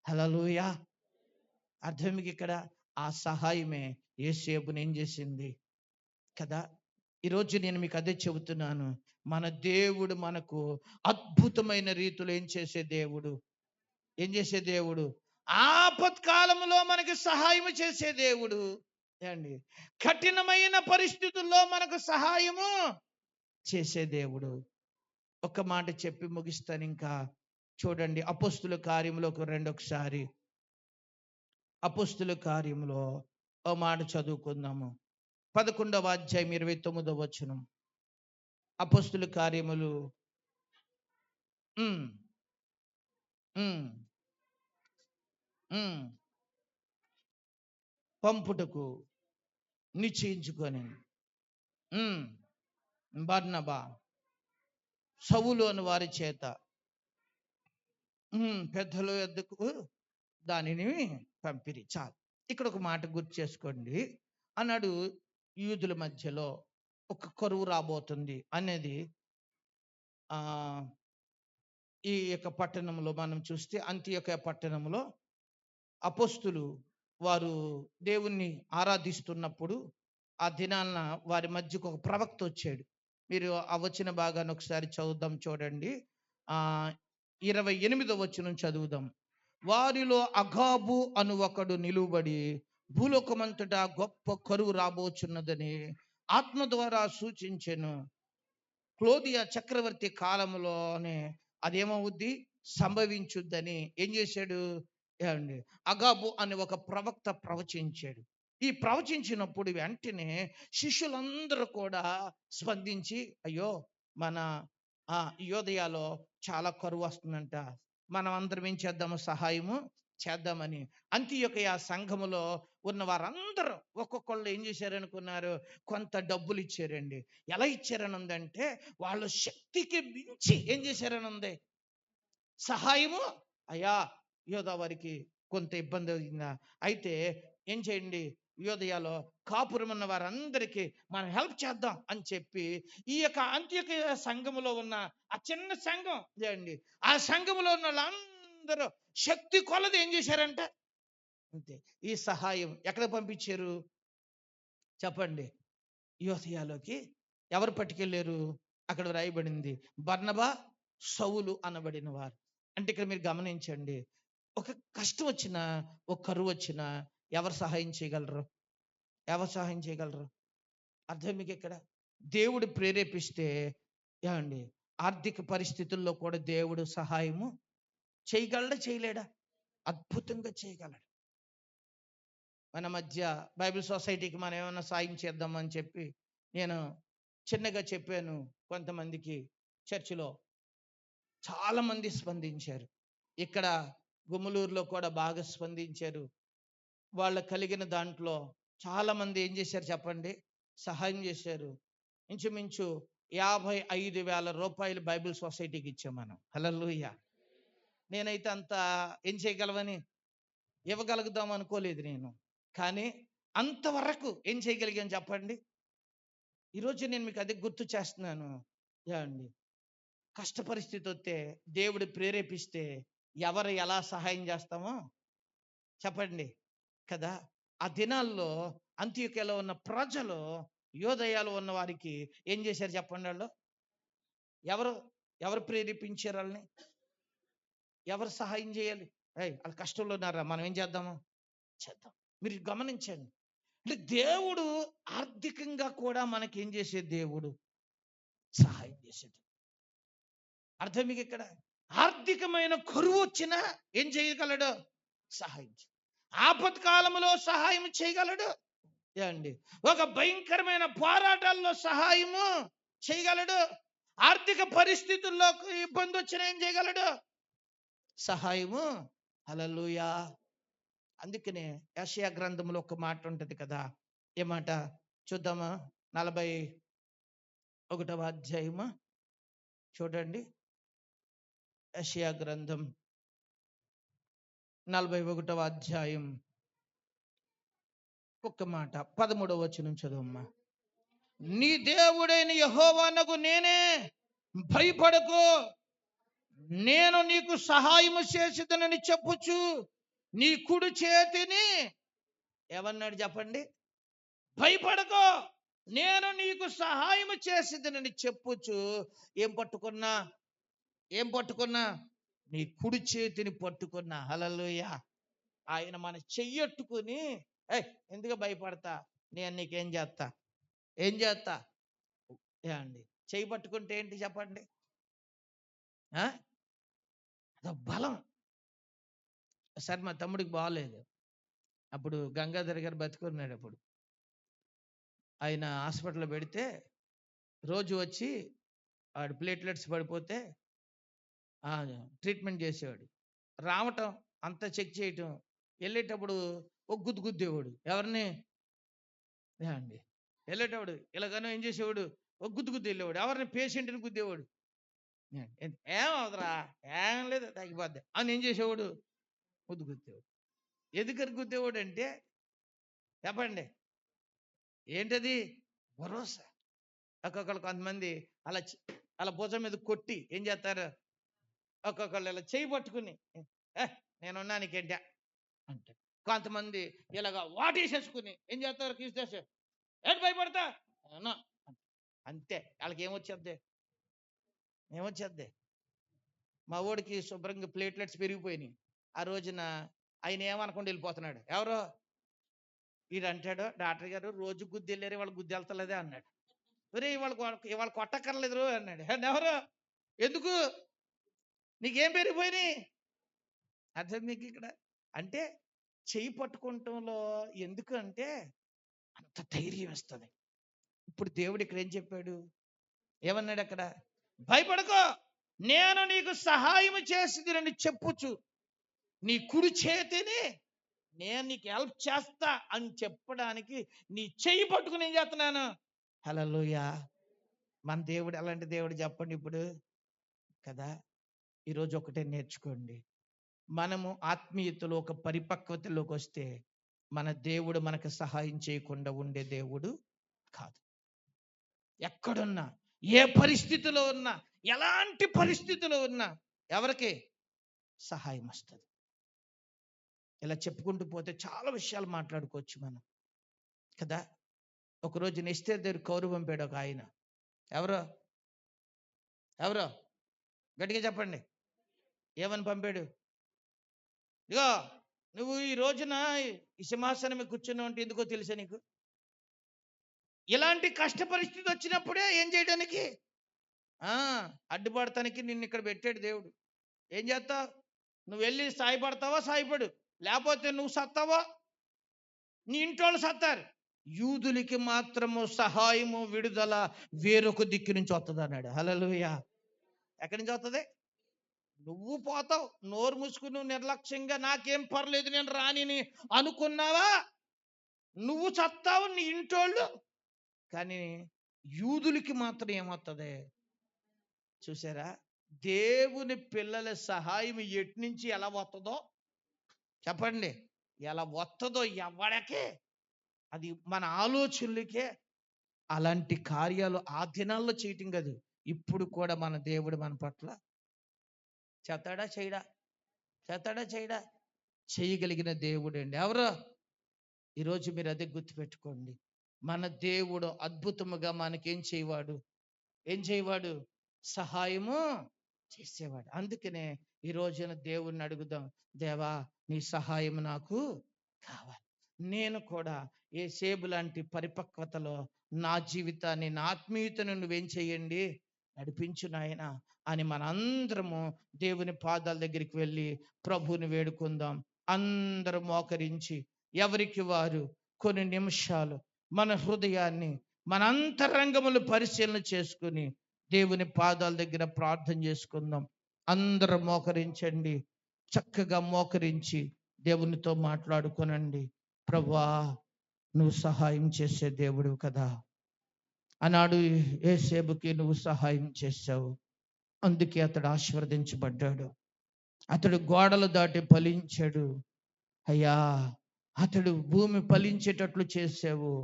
హల్లెలూయా. అర్థం మీకు ఇక్కడ? ఆ సహాయమే యోసేపుని ఏం చేసింది కదా. ఈరోజు నేను మీకు అదే చెబుతున్నాను. మన దేవుడు మనకు అద్భుతమైన రీతిలో ఏం చేసే దేవుడు? ఏం చేసే దేవుడు? ఆపత్కాలంలో మనకి సహాయం చేసే దేవుడు. ఏమండి? కఠినమైన పరిస్థితుల్లో మనకు సహాయము చేసే దేవుడు. ఒక మాట చెప్పి ముగిస్తాను ఇంకా. చూడండి అపోస్తుల కార్యములోకి రండి ఒకసారి. అపోస్తుల కార్యములో ఓ మాట చదువుకుందాము. 11వ అధ్యాయం 29వ వచనం. అపోస్తుల కార్యములు ఉమ్, ఉమ్, ఉమ్, పంపుటకు నిశ్చయించుకొని ఉమ్, బర్నబా సౌలు అని వారి చేత పెద్దల యొద్దకు దానిని పంపిరి. చాలు. ఇక్కడ ఒక మాట గుర్తు చేసుకోండి. అన్నాడు యూదుల మధ్యలో ఒక కరువు రాబోతుంది అనేది ఆ ఈ యొక్క పట్టణంలో మనం చూస్తే అంతియొక పట్టణంలో అపోస్తులు వారు దేవుణ్ణి ఆరాధిస్తున్నప్పుడు ఆ దినాన వారి మధ్యకు ఒక ప్రవక్త వచ్చాడు. మీరు ఆ వచ్చిన భాగాన్ని ఒకసారి చదువుదాం. చూడండి. ఆ 28వ వచనం చదువుదాం. వారిలో అగాబు అను ఒకడు నిలువబడి భూలోకమంతటా గొప్ప కరువు రాబోచున్నదని ఆత్మ ద్వారా సూచించెను. క్లోదియా చక్రవర్తి కాలంలోనే అదేమవుద్ది? సంభవించుద్దని ఏం చేశాడు? ఏమండి? అగాబు అని ఒక ప్రవక్త ప్రవచించాడు. ఈ ప్రవచించినప్పుడు వెంటనే శిష్యులందరూ కూడా స్పందించి, అయ్యో మన యోదయాలో చాలా కరువు వస్తుందంట, మనం అందరం ఏం చేద్దాము? సహాయము చేద్దామని అంతియొకయ సంఘములో ఉన్న వారందరూ ఒక్కొక్కళ్ళు ఏం చేశారనుకున్నారు? కొంత డబ్బులు ఇచ్చారండి. ఎలా ఇచ్చారని ఉందంటే వాళ్ళ శక్తికి మించి ఏం చేశారని ఉంది సహాయము. అయ్యా యోధా వారికి కొంత ఇబ్బంది అయిందా? అయితే ఏం చేయండి, యోదయాలో కాపురం ఉన్న వారందరికీ మనం హెల్ప్ చేద్దాం అని చెప్పి ఈ యొక్క అంత్యోదయ సంఘములో ఉన్న ఆ చిన్న సంఘం చేయండి, ఆ సంఘములో ఉన్న వాళ్ళందరూ శక్తి కొలది ఏం చేశారంట అంతే. ఈ సహాయం ఎక్కడ పంపించారు చెప్పండి? యోదయాలోకి. ఎవరు పట్టుకెళ్ళారు? అక్కడ రాయబడింది బర్నబా సౌలు అనబడిన వారు. అంటే ఇక్కడ మీరు గమనించండి, ఒక కష్టం వచ్చినా, ఒక కరువు వచ్చినా ఎవరు సహాయం చేయగలరు? ఎవరు సహాయం చేయగలరు? అర్థం మీకు ఇక్కడ? దేవుడు ప్రేరేపిస్తే ఏమండి ఆర్థిక పరిస్థితుల్లో కూడా దేవుడు సహాయము చేయగలడా చేయలేడా? అద్భుతంగా చేయగలడు. మన మధ్య బైబిల్ సొసైటీకి మనం ఏమైనా సాయం చేద్దామని చెప్పి నేను చిన్నగా చెప్పాను కొంతమందికి. చర్చిలో చాలా మంది స్పందించారు. ఇక్కడ గుమ్మలూరులో కూడా బాగా స్పందించారు. వాళ్ళు కలిగిన దాంట్లో చాలా మంది ఏం చేశారు చెప్పండి? సహాయం చేశారు. ఇంచుమించు 55,000 రూపాయలు బైబిల్ సొసైటీకి ఇచ్చాం మనం. హల్లెలూయా. నేనైతే అంత ఏం చేయగలవని ఇవ్వగలుగుదాం అనుకోలేదు నేను. కానీ అంతవరకు ఏం చేయగలిగాను చెప్పండి? ఈరోజు నేను మీకు అదే గుర్తు చేస్తున్నాను. ఏమండి కష్ట పరిస్థితి వస్తే దేవుడు ప్రేరేపిస్తే ఎవరు ఎలా సహాయం చేస్తామో చెప్పండి కదా. ఆ దినాల్లో అంత్యోక్యలో ఉన్న ప్రజలు యోదయాలు ఉన్న వారికి ఏం చేశారు చెప్పండి? వాళ్ళు ఎవరు ఎవరు ప్రేరేపించారు వాళ్ళని? ఎవరు సహాయం చేయాలి? వాళ్ళు కష్టంలో ఉన్నారా, మనం ఏం చేద్దాము? చేద్దాం. మీరు గమనించండి. అంటే దేవుడు ఆర్థికంగా కూడా మనకి ఏం చేసే దేవుడు? సహాయం చేసేది. అర్థం మీకు ఇక్కడ? ఆర్థికమైన కరువు వచ్చినా ఏం చేయగలడు? సహాయం ఆపత్కాలంలో సహాయం చేయగలడు. ఏమండి? ఒక భయంకరమైన పోరాటాల్లో సహాయము చేయగలడు. ఆర్థిక పరిస్థితుల్లో ఇబ్బంది వచ్చినా ఏం చేయగలడు? సహాయము. హల్లెలూయా. అందుకనే యెషయా గ్రంథంలో ఒక మాట ఉంటది కదా, ఏ మాట చూద్దామా? 41వ అధ్యాయము చూడండి. యెషయా గ్రంథం 41వ అధ్యాయం ఒక్క మాట 13వ వచనం చదువమ్మా. నీ దేవుడైన యెహోవానగు నేనే, భయపడకు, నేను నీకు సహాయము చేసేదనని చెప్పుచు నీ కుడి చేతిని ఏమన్నాడు చెప్పండి? భయపడకు, నేను నీకు సహాయము చేసేదనని చెప్పుచు ఏం పట్టుకున్నా? ఏం పట్టుకున్నా? నీ కుడి చేతిని పట్టుకున్నా. హల్లెలూయా. ఆయన మన చెయ్యట్టుకుని, ఎందుకు భయపడతా, నేను నీకేం చేస్తా, ఏం చేస్తా? ఏమండి? చెయ్యి పట్టుకుంటే ఏంటి చెప్పండి? అదో బలం. ఒకసారి మా తమ్ముడికి బాగలేదు. అప్పుడు గంగాధర్ గారు బతుకున్నాడు. అప్పుడు ఆయన హాస్పిటల్లో పెడితే రోజు వచ్చి ఆడు ప్లేట్లెట్స్ పడిపోతే ట్రీట్మెంట్ చేసేవాడు. రావటం అంతా చెక్ చేయటం, వెళ్ళేటప్పుడు ఒక గుద్దేవాడు. ఎవరిని? అండి. వెళ్ళేటప్పుడు ఇలాగనో ఏం చేసేవాడు? ఒక గుద్దు వెళ్ళేవాడు. ఎవరిని? పేషెంట్ని గుద్దేవాడు. ఏమవుతురా, ఏం లేదు, తగ్గిపోద్ది అని ఏం చేసేవాడు? గుద్దేవాడు. ఎందుకని గుద్దేవాడు అంటే చెప్పండి, ఏంటది? భరోసా. ఒక్కొక్కరు కొంతమంది అలా అలా భుజం మీద కొట్టి ఏం చేస్తారు? ఒక్కొక్కళ్ళు ఇలా చేయి పట్టుకుని నేనున్నా నీకేంటా అంటే, కొంతమంది ఇలాగ వాటేసేసుకుని ఏం చేస్తారు? తీసేసి ఏంటి భయపడతా అంతే. వాళ్ళకి ఏమొచ్చేద్ది? ఏమొచ్చేద్ది? మా ఓడికి శుభ్రంగా ప్లేట్లెట్స్ పెరిగిపోయినాయి. ఆ రోజున ఆయన ఏమనుకుంటూ వెళ్ళిపోతున్నాడు. ఎవరో వీడు అంటాడు, డాక్టర్ గారు రోజు గుద్ది వెళ్ళారు, వాళ్ళు గుద్ది వెళ్తలేదే అన్నాడు. ఒరే ఇవాళ కొట్టక్కర్లేదు అన్నాడు. ఎవరు? ఎందుకు? నీకేం పెరిగిపోయినాయి? అర్థం మీకు ఇక్కడ? అంటే చెయ్యి పట్టుకుంటంలో ఎందుకు అంటే అంత ధైర్యం వస్తుంది. ఇప్పుడు దేవుడు ఇక్కడ ఏం చెప్పాడు? ఏమన్నాడు అక్కడ? భయపడకో, నేను నీకు సహాయం చేసిదినని చెప్పుచు నీ కుడి చేతిని నేను నీకు హెల్ప్ చేస్తా అని చెప్పడానికి నీ చెయ్యి పట్టుకుని ఏం చేస్తున్నాను? హల్లెలూయా. మన దేవుడు ఎలాంటి దేవుడు చెప్పండి ఇప్పుడు కదా. ఈరోజు ఒకటే నేర్చుకోండి, మనము ఆత్మీయతలో ఒక పరిపక్వతలోకి వస్తే మన దేవుడు మనకు సహాయం చేయకుండా ఉండే దేవుడు కాదు. ఎక్కడున్నా, ఏ పరిస్థితిలో ఉన్నా, ఎలాంటి పరిస్థితిలో ఉన్నా ఎవరికి సహాయం వస్తుంది. ఇలా చెప్పుకుంటూ పోతే చాలా విషయాలు మాట్లాడుకోవచ్చు మనం కదా. ఒకరోజు ఎస్తేరు దగ్గర కౌరు పంపాడు ఒక ఆయన. ఎవరో ఎవరో గట్టిగా చెప్పండి. ఏమని పంపాడు? ఇగో నువ్వు ఈ రోజున ఈ సింహాసనం కూర్చున్నావు అంటే ఎందుకో తెలుసా నీకు? ఇలాంటి కష్ట పరిస్థితి వచ్చినప్పుడే ఏం చేయడానికి? అడ్డుపడటానికి నిన్ను ఇక్కడ పెట్టాడు దేవుడు. ఏం చేస్తావు? నువ్వు వెళ్ళి సాయపడతావా? సాయపడు, లేకపోతే నువ్వు సత్తావా, నీ ఇంటోళ్ళు సత్తారు. యూదులకి మాత్రము సహాయము విడుదల వేరొక దిక్కు నుంచి వస్తుంది అన్నాడు. హల్లెలూయా. ఎక్కడి నుంచి వస్తుంది? నువ్వు పోతావు, నోరు మూసుకుని నువ్వు నిర్లక్ష్యంగా నాకేం పర్లేదు నేను రానిని అనుకున్నావా, నువ్వు చస్తావు, నీ ఇంటోళ్ళు. కానీ యూదులకి మాత్రం ఏమవుతుంది చూసారా? దేవుని పిల్లల సహాయం ఎటు నుంచి ఎలా వస్తుందో చెప్పండి. ఎలా వస్తుందో ఎవడకే, అది మన ఆలోచనలకే. అలాంటి కార్యాలు ఆ దినాల్లో చేయటం కాదు, ఇప్పుడు కూడా మన దేవుడు మన పట్ల చేస్తాడా చేయడా? చేస్తాడా చేయడా? చేయగలిగిన దేవుడు అండి. ఎవరు? ఈరోజు మీరు అదే గుర్తుపెట్టుకోండి. మన దేవుడు అద్భుతముగా మనకేం చేయవాడు? ఏం చేయవాడు? సహాయము చేసేవాడు. అందుకనే ఈ రోజున దేవుణ్ణి అడుగుదాం, దేవా నీ సహాయం నాకు కావాలి. నేను కూడా యోసేపు లాంటి పరిపక్వతలో నా జీవితాన్ని, నా ఆత్మీయతను నువ్వేం చేయండి? నడిపించు నాయన అని మనందరము దేవుని పాదాల దగ్గరికి వెళ్ళి ప్రభువుని వేడుకుందాం. అందరూ మోకరించి ఎవరికి వారు కొన్ని నిమిషాలు మన హృదయాన్ని, మన అంతరంగములు పరిశీలన చేసుకుని దేవుని పాదాల దగ్గర ప్రార్థన చేసుకుందాం. అందరూ మోకరించండి. చక్కగా మోకరించి దేవునితో మాట్లాడుకోనండి. ప్రభువా, నువ్వు సహాయం చేసే దేవుడు కదా. ఆనాడు యేసేపుకి నువ్వు సహాయం చేశావు, అందుకే అతడు ఆశీర్వదించబడ్డాడు. అతడు గోడలు దాటి ఫలించాడు. అయ్యా, అతడు భూమి ఫలించేటట్లు చేసావు.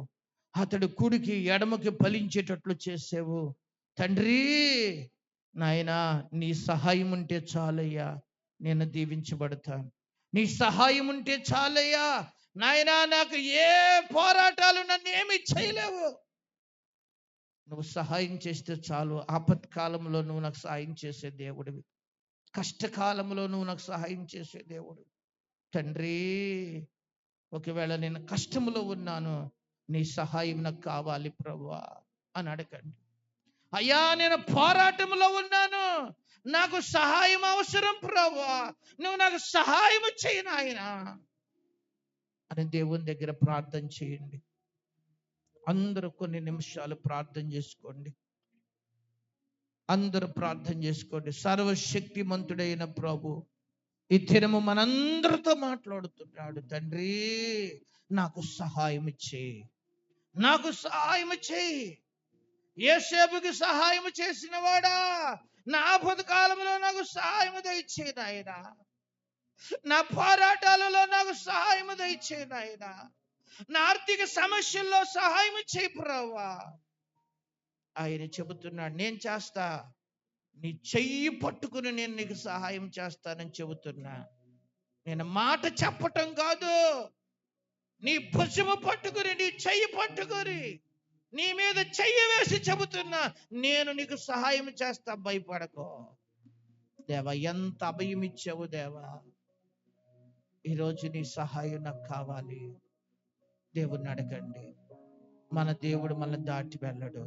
అతడు కుడికి ఎడమకి ఫలించేటట్లు చేసావు. తండ్రి నాయనా, నీ సహాయం ఉంటే చాలయ్యా, నేను దీవించబడతాను. నీ సహాయం ఉంటే చాలయ్యా నాయనా, నాకు ఏ పోరాటాలు నన్ను ఏమి చేయలేవు. నువ్వు సహాయం చేస్తే చాలు. ఆపత్కాలంలో నువ్వు నాకు సహాయం చేసే దేవుడివి. కష్టకాలంలో నువ్వు నాకు సహాయం చేసే దేవుడు. తండ్రి, ఒకవేళ నేను కష్టంలో ఉన్నాను, నీ సహాయం నాకు కావాలి ప్రభువా అని అడగండి. అయ్యా, నేను పోరాటంలో ఉన్నాను, నాకు సహాయం అవసరం ప్రభువా, నువ్వు నాకు సహాయం చేయి నాయనా అని దేవుని దగ్గర ప్రార్థన చేయండి. అందరూ కొన్ని నిమిషాలు ప్రార్థన చేసుకోండి. అందరూ ప్రార్థన చేసుకోండి. సర్వశక్తిమంతుడైన ప్రభు ఈ దినము మనందరితో మాట్లాడుతున్నాడు. తండ్రి, నాకు సహాయం చేయి, నాకు సహాయం చేయి. యేసేపుకి సహాయం చేసిన వాడా, నా ఆపద కాలంలో నాకు సహాయం దయచేయి నాయనా. నా పోరాటాలలో నాకు సహాయం దయచేయి నాయనా. నా ఆర్థిక సమస్యల్లో సహాయం చేయి ప్రభువా. ఆయన చెబుతున్నాడు, నేను చేస్తా. నీ చెయ్యి పట్టుకుని నేను నీకు సహాయం చేస్తానని చెబుతున్నా. నేను మాట చెప్పటం కాదు, నీ భుజము పట్టుకుని, నీ చెయ్యి పట్టుకుని, నీ మీద చెయ్యి వేసి చెబుతున్నా, నేను నీకు సహాయం చేస్తా, భయపడకో. దేవా, ఎంత అభయం ఇచ్చావు దేవా. ఈరోజు నీ సహాయం నాకు కావాలి. దేవుణ్ణి అడగండి. మన దేవుడు మనల్ని దాటి వెళ్ళడు.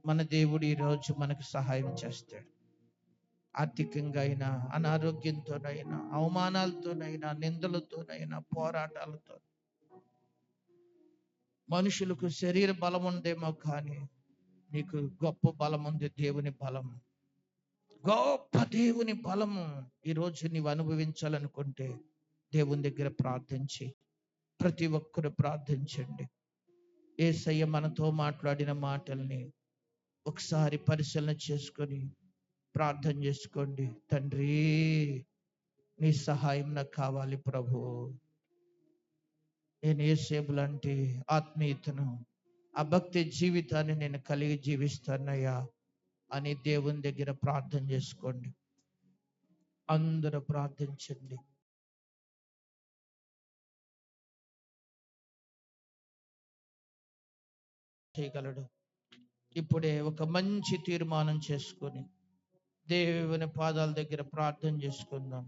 మన దేవుడు ఈరోజు మనకు సహాయం చేస్తాడు. ఆర్థికంగా అయినా, అనారోగ్యంతోనైనా, అవమానాలతోనైనా, నిందలతోనైనా, పోరాటాలతో. మనుషులకు శరీర బలం ఉందేమో కానీ నీకు గొప్ప బలం ఉంది, దేవుని బలం. గొప్ప దేవుని బలము ఈరోజు నీవు అనుభవించాలనుకుంటే దేవుని దగ్గర ప్రార్థించి, ప్రతి ఒక్కరు ప్రార్థించండి. యేసయ్య మనతో మాట్లాడిన మాటల్ని ఒకసారి పరిశీలన చేసుకొని ప్రార్థన చేసుకోండి. తండ్రి, నీ సహాయం నాకు కావాలి ప్రభు. నేను యేసేపు లాంటి ఆత్మీయతను, ఆ భక్తి జీవితాన్ని నేను కలిగి జీవిస్తానయ్యా అని దేవుని దగ్గర ప్రార్థన చేసుకోండి. అందరూ ప్రార్థించండి. చేయగలడు. ఇప్పుడే ఒక మంచి తీర్మానం చేసుకొని దేవుని పాదాల దగ్గర ప్రార్థన చేసుకుందాం.